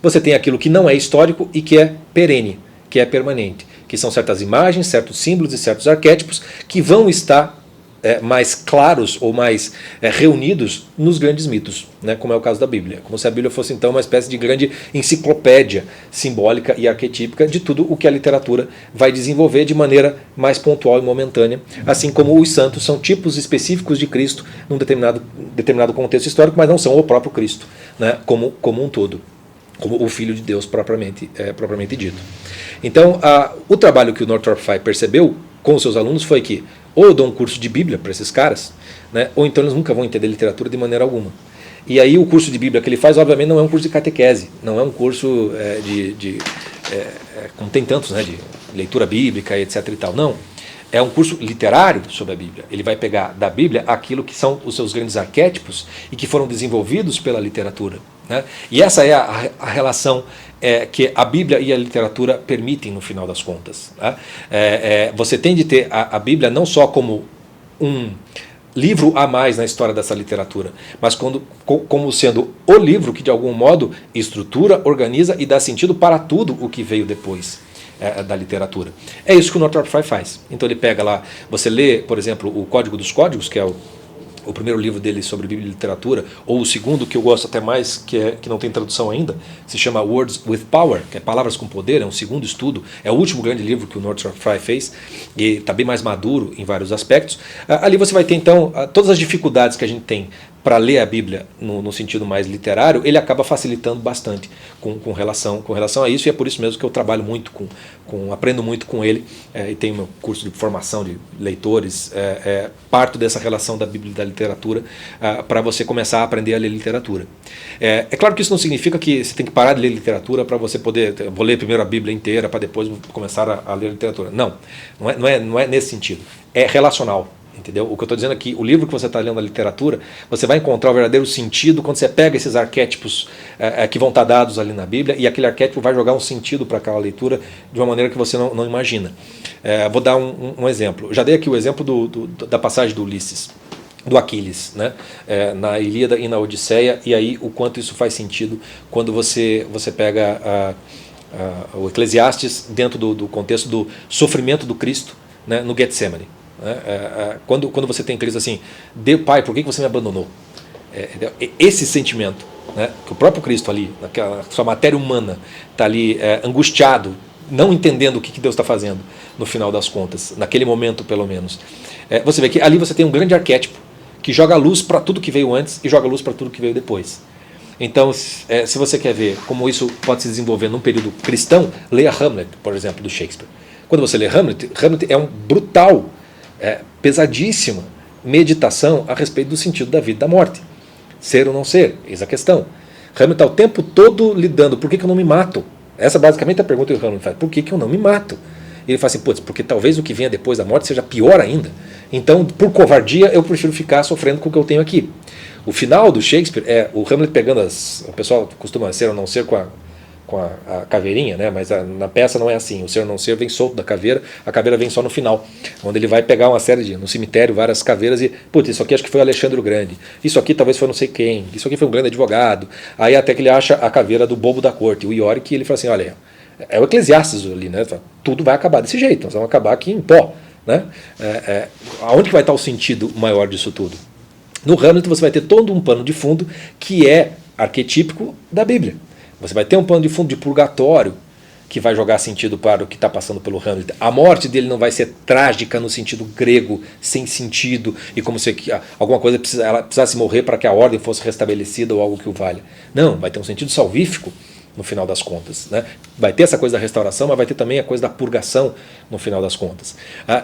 S1: você tem aquilo que não é histórico e que é perene, que é permanente, que são certas imagens, certos símbolos e certos arquétipos que vão estar mais claros ou mais reunidos nos grandes mitos, né, como é o caso da Bíblia. Como se a Bíblia fosse então uma espécie de grande enciclopédia simbólica e arquetípica de tudo o que a literatura vai desenvolver de maneira mais pontual e momentânea, assim como os santos são tipos específicos de Cristo num determinado contexto histórico, mas não são o próprio Cristo, né, como um todo, como o Filho de Deus propriamente dito. Então, o trabalho que o Northrop Frye percebeu com os seus alunos foi que ou eu dou um curso de Bíblia para esses caras, né, ou então eles nunca vão entender literatura de maneira alguma. E aí o curso de Bíblia que ele faz, obviamente, não é um curso de catequese, não é um curso como tem tantos, né, de leitura bíblica, etc. e tal. Não. É um curso literário sobre a Bíblia. Ele vai pegar da Bíblia aquilo que são os seus grandes arquétipos e que foram desenvolvidos pela literatura. Né? E essa é a relação que a Bíblia e a literatura permitem no final das contas. Né? Você tem de ter a Bíblia não só como um livro a mais na história dessa literatura, mas como sendo o livro que de algum modo estrutura, organiza e dá sentido para tudo o que veio depois da literatura. É isso que o Northrop Frye faz. Então ele pega lá, você lê, por exemplo, o Código dos Códigos, que é o primeiro livro dele sobre Bíblia e literatura, ou o segundo, que eu gosto até mais, que não tem tradução ainda, se chama Words with Power, que é Palavras com Poder, é um segundo estudo, é o último grande livro que o Northrop Frye fez, e está bem mais maduro em vários aspectos. Ali você vai ter, então, todas as dificuldades que a gente tem para ler a Bíblia no sentido mais literário, ele acaba facilitando bastante com relação a isso, e é por isso mesmo que eu trabalho muito aprendo muito com ele, e tenho meu curso de formação de leitores, parto dessa relação da Bíblia e da literatura, para você começar a aprender a ler literatura. É claro que isso não significa que você tem que parar de ler literatura para você poder, vou ler primeiro a Bíblia inteira para depois começar a ler literatura. Não é nesse sentido, é relacional. Entendeu? O que eu estou dizendo é que o livro que você está lendo da literatura, você vai encontrar o verdadeiro sentido quando você pega esses arquétipos que vão estar dados ali na Bíblia, e aquele arquétipo vai jogar um sentido para aquela leitura de uma maneira que você não imagina. Vou dar um exemplo. Eu já dei aqui o exemplo da passagem do Ulisses, do Aquiles, né? Na Ilíada e na Odisseia, e aí o quanto isso faz sentido quando você pega o Eclesiastes dentro do contexto do sofrimento do Cristo, né, no Getsemane. Quando você tem Cristo assim, Pai, por que você me abandonou? Esse sentimento, né, que o próprio Cristo ali, naquela sua matéria humana, está ali angustiado, não entendendo o que Deus está fazendo no final das contas, naquele momento pelo menos. Você vê que ali você tem um grande arquétipo que joga luz para tudo que veio antes e joga luz para tudo que veio depois. Então, se você quer ver como isso pode se desenvolver num período cristão, leia Hamlet, por exemplo, do Shakespeare. Quando você lê Hamlet é um brutal, pesadíssima meditação a respeito do sentido da vida e da morte. Ser ou não ser, eis a questão. Hamlet está o tempo todo lidando, por que eu não me mato? Essa basicamente é a pergunta que o Hamlet faz, por que eu não me mato? E ele fala assim, porque talvez o que venha depois da morte seja pior ainda. Então, por covardia, eu prefiro ficar sofrendo com o que eu tenho aqui. O final do Shakespeare é o Hamlet pegando o pessoal costuma ser ou não ser com a caveirinha, né? Mas na peça não é assim, o ser ou não ser vem solto da caveira, a caveira vem só no final, onde ele vai pegar uma série no cemitério, várias caveiras e, isso aqui acho que foi Alexandre o Grande, isso aqui talvez foi não sei quem, isso aqui foi um grande advogado, aí até que ele acha a caveira do bobo da corte, o Yorick, e ele fala assim, olha, é o Eclesiastes ali, né? Tudo vai acabar desse jeito, nós vamos acabar aqui em pó, né? Aonde que vai estar o sentido maior disso tudo? No Hamlet você vai ter todo um pano de fundo que é arquetípico da Bíblia. Você vai ter um pano de fundo de purgatório, que vai jogar sentido para o que está passando pelo Hamlet. A morte dele não vai ser trágica no sentido grego, sem sentido, e como se alguma coisa ela precisasse morrer para que a ordem fosse restabelecida ou algo que o valha. Não, vai ter um sentido salvífico no final das contas, né? Vai ter essa coisa da restauração, mas vai ter também a coisa da purgação no final das contas.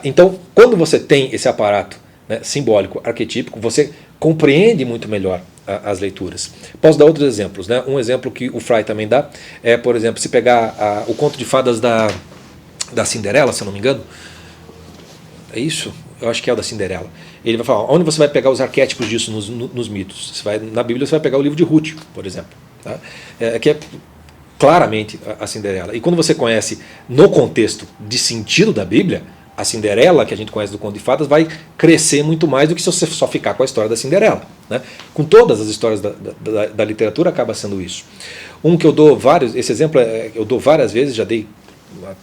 S1: Então, quando você tem esse aparato, né, simbólico, arquetípico, você compreende muito melhor as leituras. Posso dar outros exemplos, né? Um exemplo que o Fry também dá é, por exemplo, se pegar o conto de fadas da Cinderela, se eu não me engano. É isso? Eu acho que é o da Cinderela. Ele vai falar, onde você vai pegar os arquétipos disso nos mitos? Na Bíblia você vai pegar o livro de Ruth, por exemplo. Tá? Que é claramente a Cinderela. E quando você conhece no contexto de sentido da Bíblia, a Cinderela, que a gente conhece do conto de fadas, vai crescer muito mais do que se você só ficar com a história da Cinderela. Né? Com todas as histórias da literatura acaba sendo isso. Um que eu dou vários, esse exemplo eu dou várias vezes, já dei,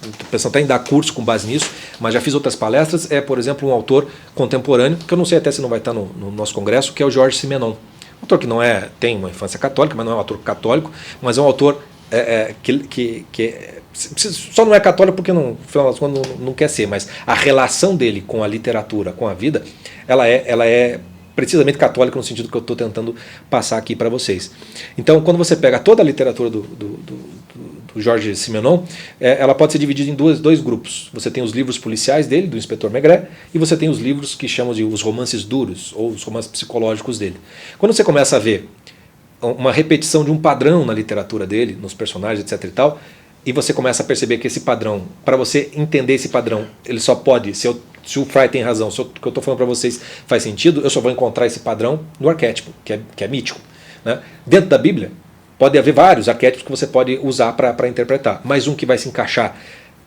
S1: estou pensando até em dar curso com base nisso, mas já fiz outras palestras, é, por exemplo, um autor contemporâneo, que eu não sei até se não vai estar no nosso congresso, que é o Jorge Simenon. Um autor que não tem uma infância católica, mas não é um autor católico, mas é um autor que só não é católico porque, no final das contas, não quer ser, mas a relação dele com a literatura, com a vida, ela é precisamente católica no sentido que eu estou tentando passar aqui para vocês. Então, quando você pega toda a literatura do Jorge Simenon, ela pode ser dividida em dois grupos. Você tem os livros policiais dele, do Inspetor Maigret, e você tem os livros que chamam de os romances duros, ou os romances psicológicos dele. Quando você começa a ver uma repetição de um padrão na literatura dele, nos personagens, etc. e tal, e você começa a perceber que esse padrão, para você entender esse padrão, ele só pode, se o Fry tem razão, se o que eu estou falando para vocês faz sentido, eu só vou encontrar esse padrão no arquétipo, que é mítico. Né? Dentro da Bíblia, pode haver vários arquétipos que você pode usar para interpretar, mas um que vai se encaixar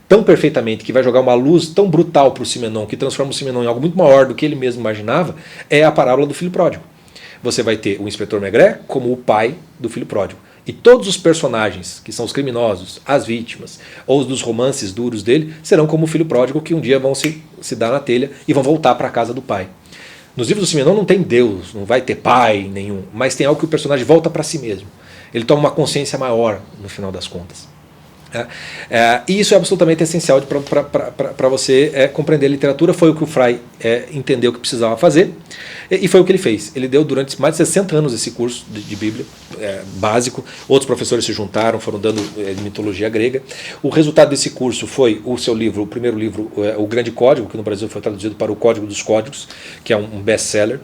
S1: tão perfeitamente, que vai jogar uma luz tão brutal para o Simenon, que transforma o Simenon em algo muito maior do que ele mesmo imaginava, é a parábola do filho pródigo. Você vai ter o Inspetor Maigret como o pai do filho pródigo. E todos os personagens, que são os criminosos, as vítimas, ou os dos romances duros dele, serão como o filho pródigo que um dia vão se dar na telha e vão voltar para a casa do pai. Nos livros do Simenon não tem Deus, não vai ter pai nenhum, mas tem algo que o personagem volta para si mesmo. Ele toma uma consciência maior no final das contas. E isso é absolutamente essencial para você compreender a literatura. Foi o que o Fry entendeu que precisava fazer, e foi o que ele fez. Ele deu durante mais de 60 anos esse curso de Bíblia básico. Outros professores se juntaram, foram dando mitologia grega. O resultado desse curso foi o seu livro, o primeiro livro, O Grande Código, que no Brasil foi traduzido para O Código dos Códigos, que é um best-seller.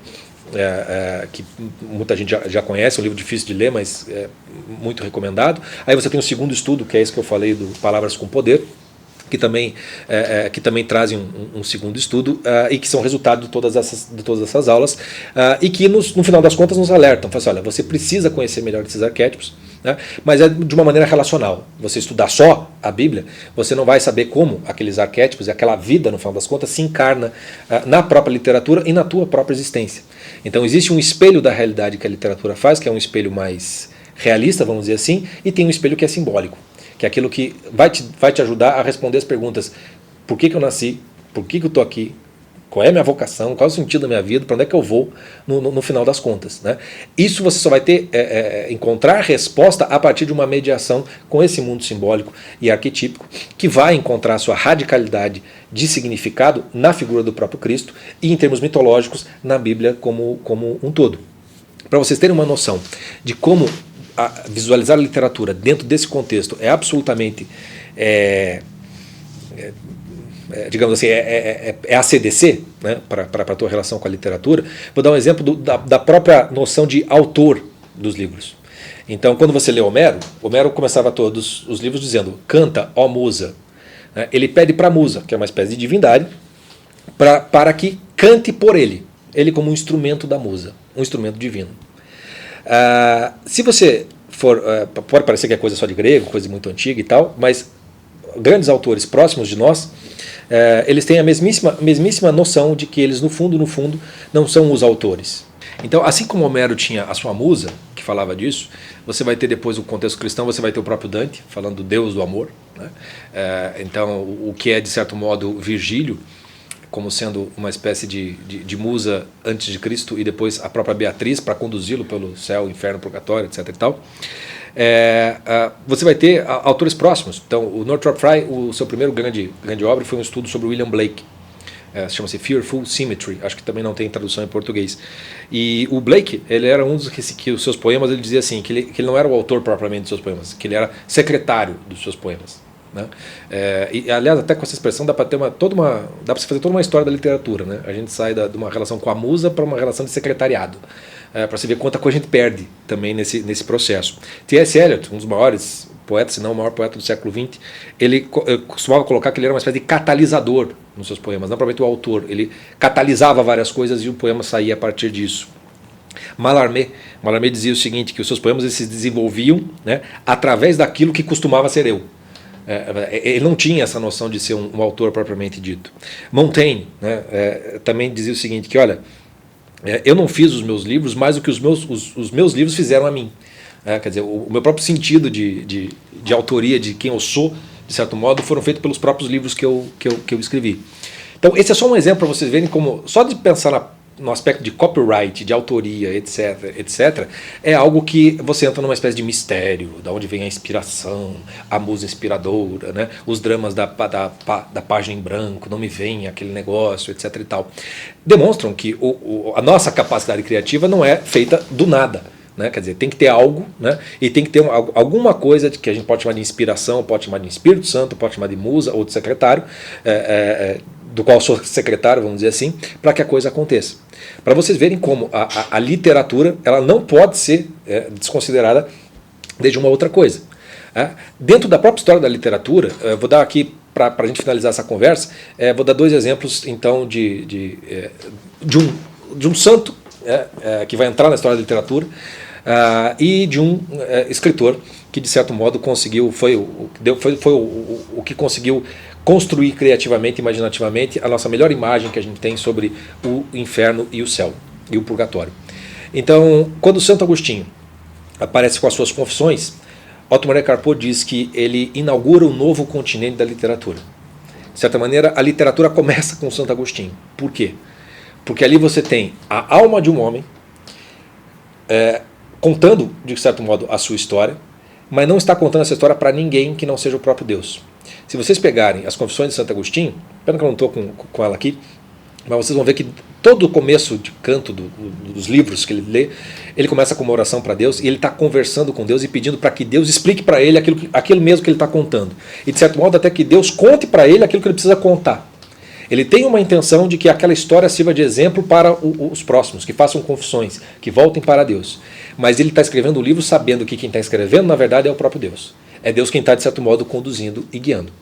S1: Que muita gente já conhece, é um livro difícil de ler, mas é muito recomendado. Aí você tem o segundo estudo, que é esse que eu falei, do Palavras com Poder, que também trazem um segundo estudo, e que são resultado de todas essas aulas, e que no final das contas nos alertam. Falam assim, olha, você precisa conhecer melhor esses arquétipos, né? Mas é de uma maneira relacional. Você estudar só a Bíblia, você não vai saber como aqueles arquétipos e aquela vida, no final das contas, se encarna na própria literatura e na tua própria existência. Então existe um espelho da realidade que a literatura faz, que é um espelho mais realista, vamos dizer assim, e tem um espelho que é simbólico, que é aquilo que vai te ajudar a responder as perguntas: por que eu nasci? Por que eu estou aqui? Qual é a minha vocação? Qual é o sentido da minha vida? Para onde é que eu vou no final das contas? Né? Isso você só vai encontrar resposta a partir de uma mediação com esse mundo simbólico e arquetípico, que vai encontrar sua radicalidade de significado na figura do próprio Cristo e, em termos mitológicos, na Bíblia como um todo. Para vocês terem uma noção de como visualizar a literatura dentro desse contexto é absolutamente, digamos assim, ACDC, né, para a tua relação com a literatura. Vou dar um exemplo da própria noção de autor dos livros. Então, quando você lê Homero começava todos os livros dizendo: canta, ó musa. Ele pede para a musa, que é uma espécie de divindade, para que cante por ele como um instrumento da musa, um instrumento divino. Se você for, pode parecer que é coisa só de grego, coisa muito antiga e tal, mas grandes autores próximos de nós, eles têm a mesmíssima noção de que eles, no fundo, não são os autores. Então, assim como Homero tinha a sua musa, que falava disso, você vai ter depois, no contexto cristão, você vai ter o próprio Dante, falando do Deus do amor. Né? Então, o que é, de certo modo, Virgílio, como sendo uma espécie de musa antes de Cristo, e depois a própria Beatriz para conduzi-lo pelo céu, inferno, purgatório, etc. e tal. você vai ter autores próximos. Então, o Northrop Frye, o seu primeiro grande obra foi um estudo sobre William Blake. Chama-se Fearful Symmetry, acho que também não tem tradução em português. E o Blake, ele era um dos que os seus poemas, ele dizia assim, que ele não era o autor propriamente dos seus poemas, que ele era secretário dos seus poemas. Né? E aliás, até com essa expressão dá para ter dá para fazer toda uma história da literatura. Né? A gente sai de uma relação com a musa para uma relação de secretariado. Para você ver quanta coisa a gente perde também nesse processo. T.S. Eliot, um dos maiores poetas, se não o maior poeta do século XX, ele costumava colocar que ele era uma espécie de catalisador nos seus poemas, não propriamente o autor. Ele catalisava várias coisas e o poema saía a partir disso. Mallarmé dizia o seguinte, que os seus poemas eles se desenvolviam, né, através daquilo que costumava ser eu. Ele não tinha essa noção de ser um autor propriamente dito. Montaigne, né, também dizia o seguinte, que olha, eu não fiz os meus livros mais do que os meus livros fizeram a mim. Quer dizer, o meu próprio sentido de autoria, de quem eu sou, de certo modo, foram feitos pelos próprios livros que eu escrevi. Então, esse é só um exemplo para vocês verem como, só de pensar no aspecto de copyright, de autoria, etc., é algo que você entra numa espécie de mistério, da onde vem a inspiração, a musa inspiradora, né? Os dramas da página em branco, não me vem aquele negócio, etc. e tal. Demonstram que a nossa capacidade criativa não é feita do nada. Né? Quer dizer, tem que ter algo, né? E tem que ter alguma coisa que a gente pode chamar de inspiração, pode chamar de Espírito Santo, pode chamar de musa ou de secretário, do qual sou secretário, vamos dizer assim, para que a coisa aconteça. Para vocês verem como a literatura ela não pode ser desconsiderada desde uma outra coisa. Dentro da própria história da literatura, vou dar aqui, para a gente finalizar essa conversa, vou dar dois exemplos então de um santo que vai entrar na história da literatura, e de um escritor que de certo modo conseguiu, foi o que conseguiu construir criativamente, imaginativamente a nossa melhor imagem que a gente tem sobre o inferno e o céu e o purgatório. Então, quando Santo Agostinho aparece com as suas confissões, Otto Maria Carpo diz que ele inaugura um novo continente da literatura. De certa maneira, a literatura começa com Santo Agostinho. Por quê? Porque ali você tem a alma de um homem contando, de certo modo, a sua história, mas não está contando essa história para ninguém que não seja o próprio Deus. Se vocês pegarem as Confissões de Santo Agostinho, pena que eu não estou com ela aqui, mas vocês vão ver que todo o começo de canto dos livros que ele lê, ele começa com uma oração para Deus e ele está conversando com Deus e pedindo para que Deus explique para ele aquilo mesmo que ele está contando. E de certo modo até que Deus conte para ele aquilo que ele precisa contar. Ele tem uma intenção de que aquela história sirva de exemplo para os próximos, que façam confissões, que voltem para Deus. Mas ele está escrevendo o livro sabendo que quem está escrevendo, na verdade, é o próprio Deus. É Deus quem está, de certo modo, conduzindo e guiando.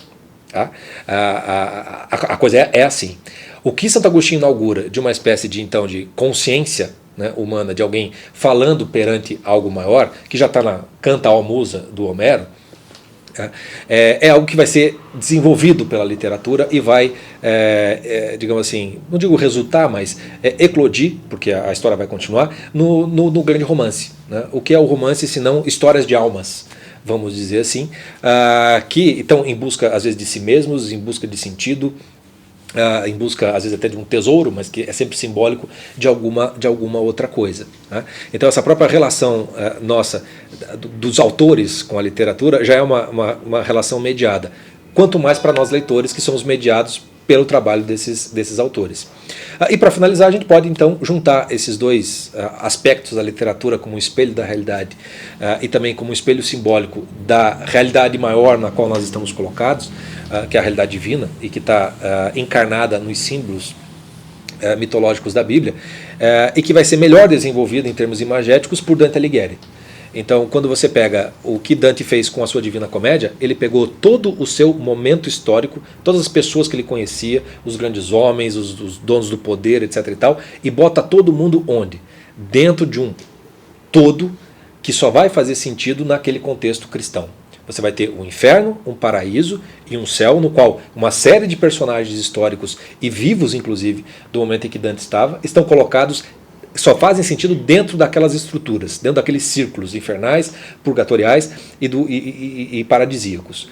S1: Tá? A coisa é assim. O que Santo Agostinho inaugura de uma espécie de consciência, né, humana, de alguém falando perante algo maior, que já está na Canta à Musa do Homero, é algo que vai ser desenvolvido pela literatura e vai, digamos assim, não digo resultar, mas eclodir, porque a história vai continuar, no grande romance. Né? O que é o romance, senão histórias de almas, vamos dizer assim, que estão em busca, às vezes, de si mesmos, em busca de sentido, em busca, às vezes, até de um tesouro, mas que é sempre simbólico de alguma outra coisa. Né? Então, essa própria relação nossa, dos autores com a literatura, já é uma relação mediada. Quanto mais para nós leitores, que somos mediados pelo trabalho desses autores. E para finalizar, a gente pode então juntar esses dois aspectos da literatura como um espelho da realidade e também como um espelho simbólico da realidade maior na qual nós estamos colocados, que é a realidade divina e que está encarnada nos símbolos mitológicos da Bíblia, e que vai ser melhor desenvolvida em termos imagéticos por Dante Alighieri. Então, quando você pega o que Dante fez com a sua Divina Comédia, ele pegou todo o seu momento histórico, todas as pessoas que ele conhecia, os grandes homens, os donos do poder, etc. e tal, e bota todo mundo onde? Dentro de um todo que só vai fazer sentido naquele contexto cristão. Você vai ter um inferno, um paraíso e um céu, no qual uma série de personagens históricos e vivos, inclusive, do momento em que Dante estava, estão colocados, só fazem sentido dentro daquelas estruturas, dentro daqueles círculos infernais, purgatoriais e paradisíacos.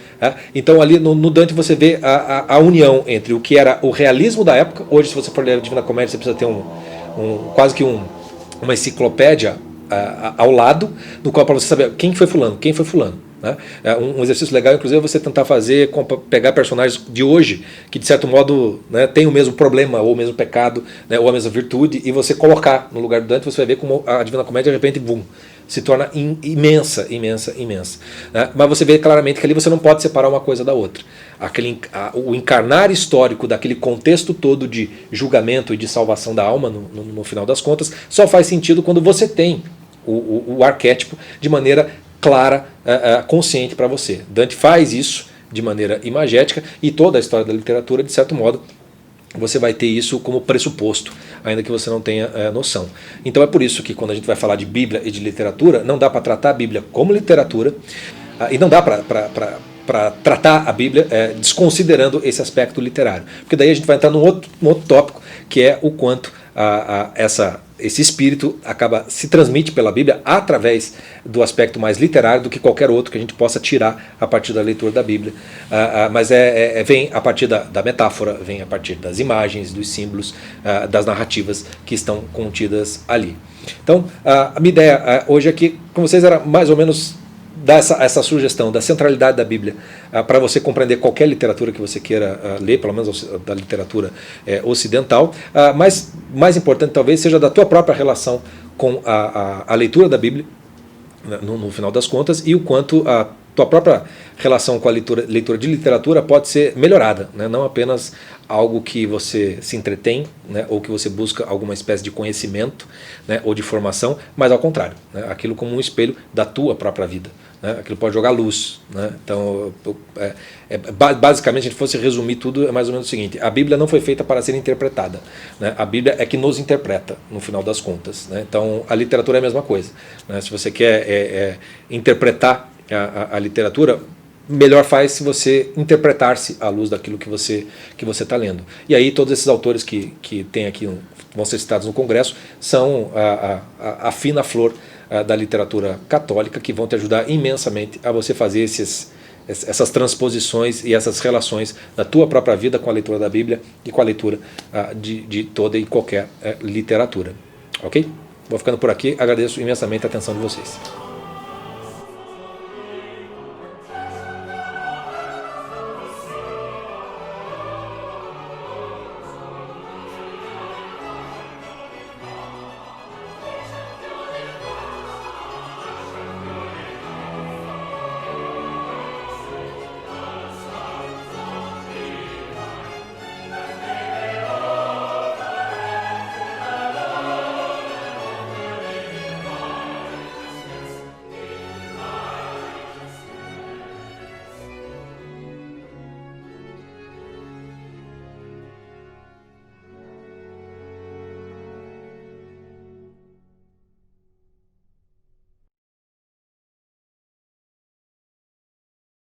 S1: Então ali no Dante você vê a união entre o que era o realismo da época. Hoje, se você for ler a Divina Comédia, você precisa ter quase que uma enciclopédia ao lado, no qual para você saber quem foi fulano, quem foi fulano. Né? Um exercício legal, inclusive, é você tentar fazer, pegar personagens de hoje, que de certo modo, né, tem o mesmo problema, ou o mesmo pecado, né, ou a mesma virtude, e você colocar no lugar do Dante, você vai ver como a Divina Comédia, de repente, boom, se torna imensa, imensa, imensa. Né? Mas você vê claramente que ali você não pode separar uma coisa da outra. O encarnar histórico daquele contexto todo de julgamento e de salvação da alma, no final das contas, só faz sentido quando você tem o arquétipo de maneira clara, consciente para você. Dante faz isso de maneira imagética, e toda a história da literatura, de certo modo, você vai ter isso como pressuposto, ainda que você não tenha noção. Então é por isso que quando a gente vai falar de Bíblia e de literatura, não dá para tratar a Bíblia como literatura, e não dá para tratar a Bíblia desconsiderando esse aspecto literário. Porque daí a gente vai entrar num outro tópico, que é o quanto esse espírito se transmite pela Bíblia através do aspecto mais literário do que qualquer outro que a gente possa tirar a partir da leitura da Bíblia. Mas vem a partir da metáfora, vem a partir das imagens, dos símbolos, das narrativas que estão contidas ali. Então, a minha ideia hoje aqui com vocês era mais ou menos dar essa sugestão da centralidade da Bíblia para você compreender qualquer literatura que você queira ler, pelo menos da literatura ocidental, mas mais importante talvez seja da tua própria relação com a leitura da Bíblia, no final das contas, e o quanto a tua própria relação com a leitura de literatura pode ser melhorada, né? Não apenas algo que você se entretém, né? Ou que você busca alguma espécie de conhecimento, né? Ou de formação, mas ao contrário, né? Aquilo como um espelho da tua própria vida. Né? Aquilo pode jogar luz. Né? Então, basicamente, se a gente fosse resumir tudo, é mais ou menos o seguinte: a Bíblia não foi feita para ser interpretada. Né? A Bíblia é que nos interpreta, no final das contas. Né? Então, a literatura é a mesma coisa. Né? Se você quer interpretar a literatura, melhor faz se você interpretar-se à luz daquilo que você está lendo. E aí todos esses autores que tem aqui, vão ser citados no Congresso, são a fina flor da literatura católica, que vão te ajudar imensamente a você fazer essas transposições e essas relações da tua própria vida com a leitura da Bíblia e com a leitura de toda e qualquer literatura. Ok? Vou ficando por aqui, agradeço imensamente a atenção de vocês.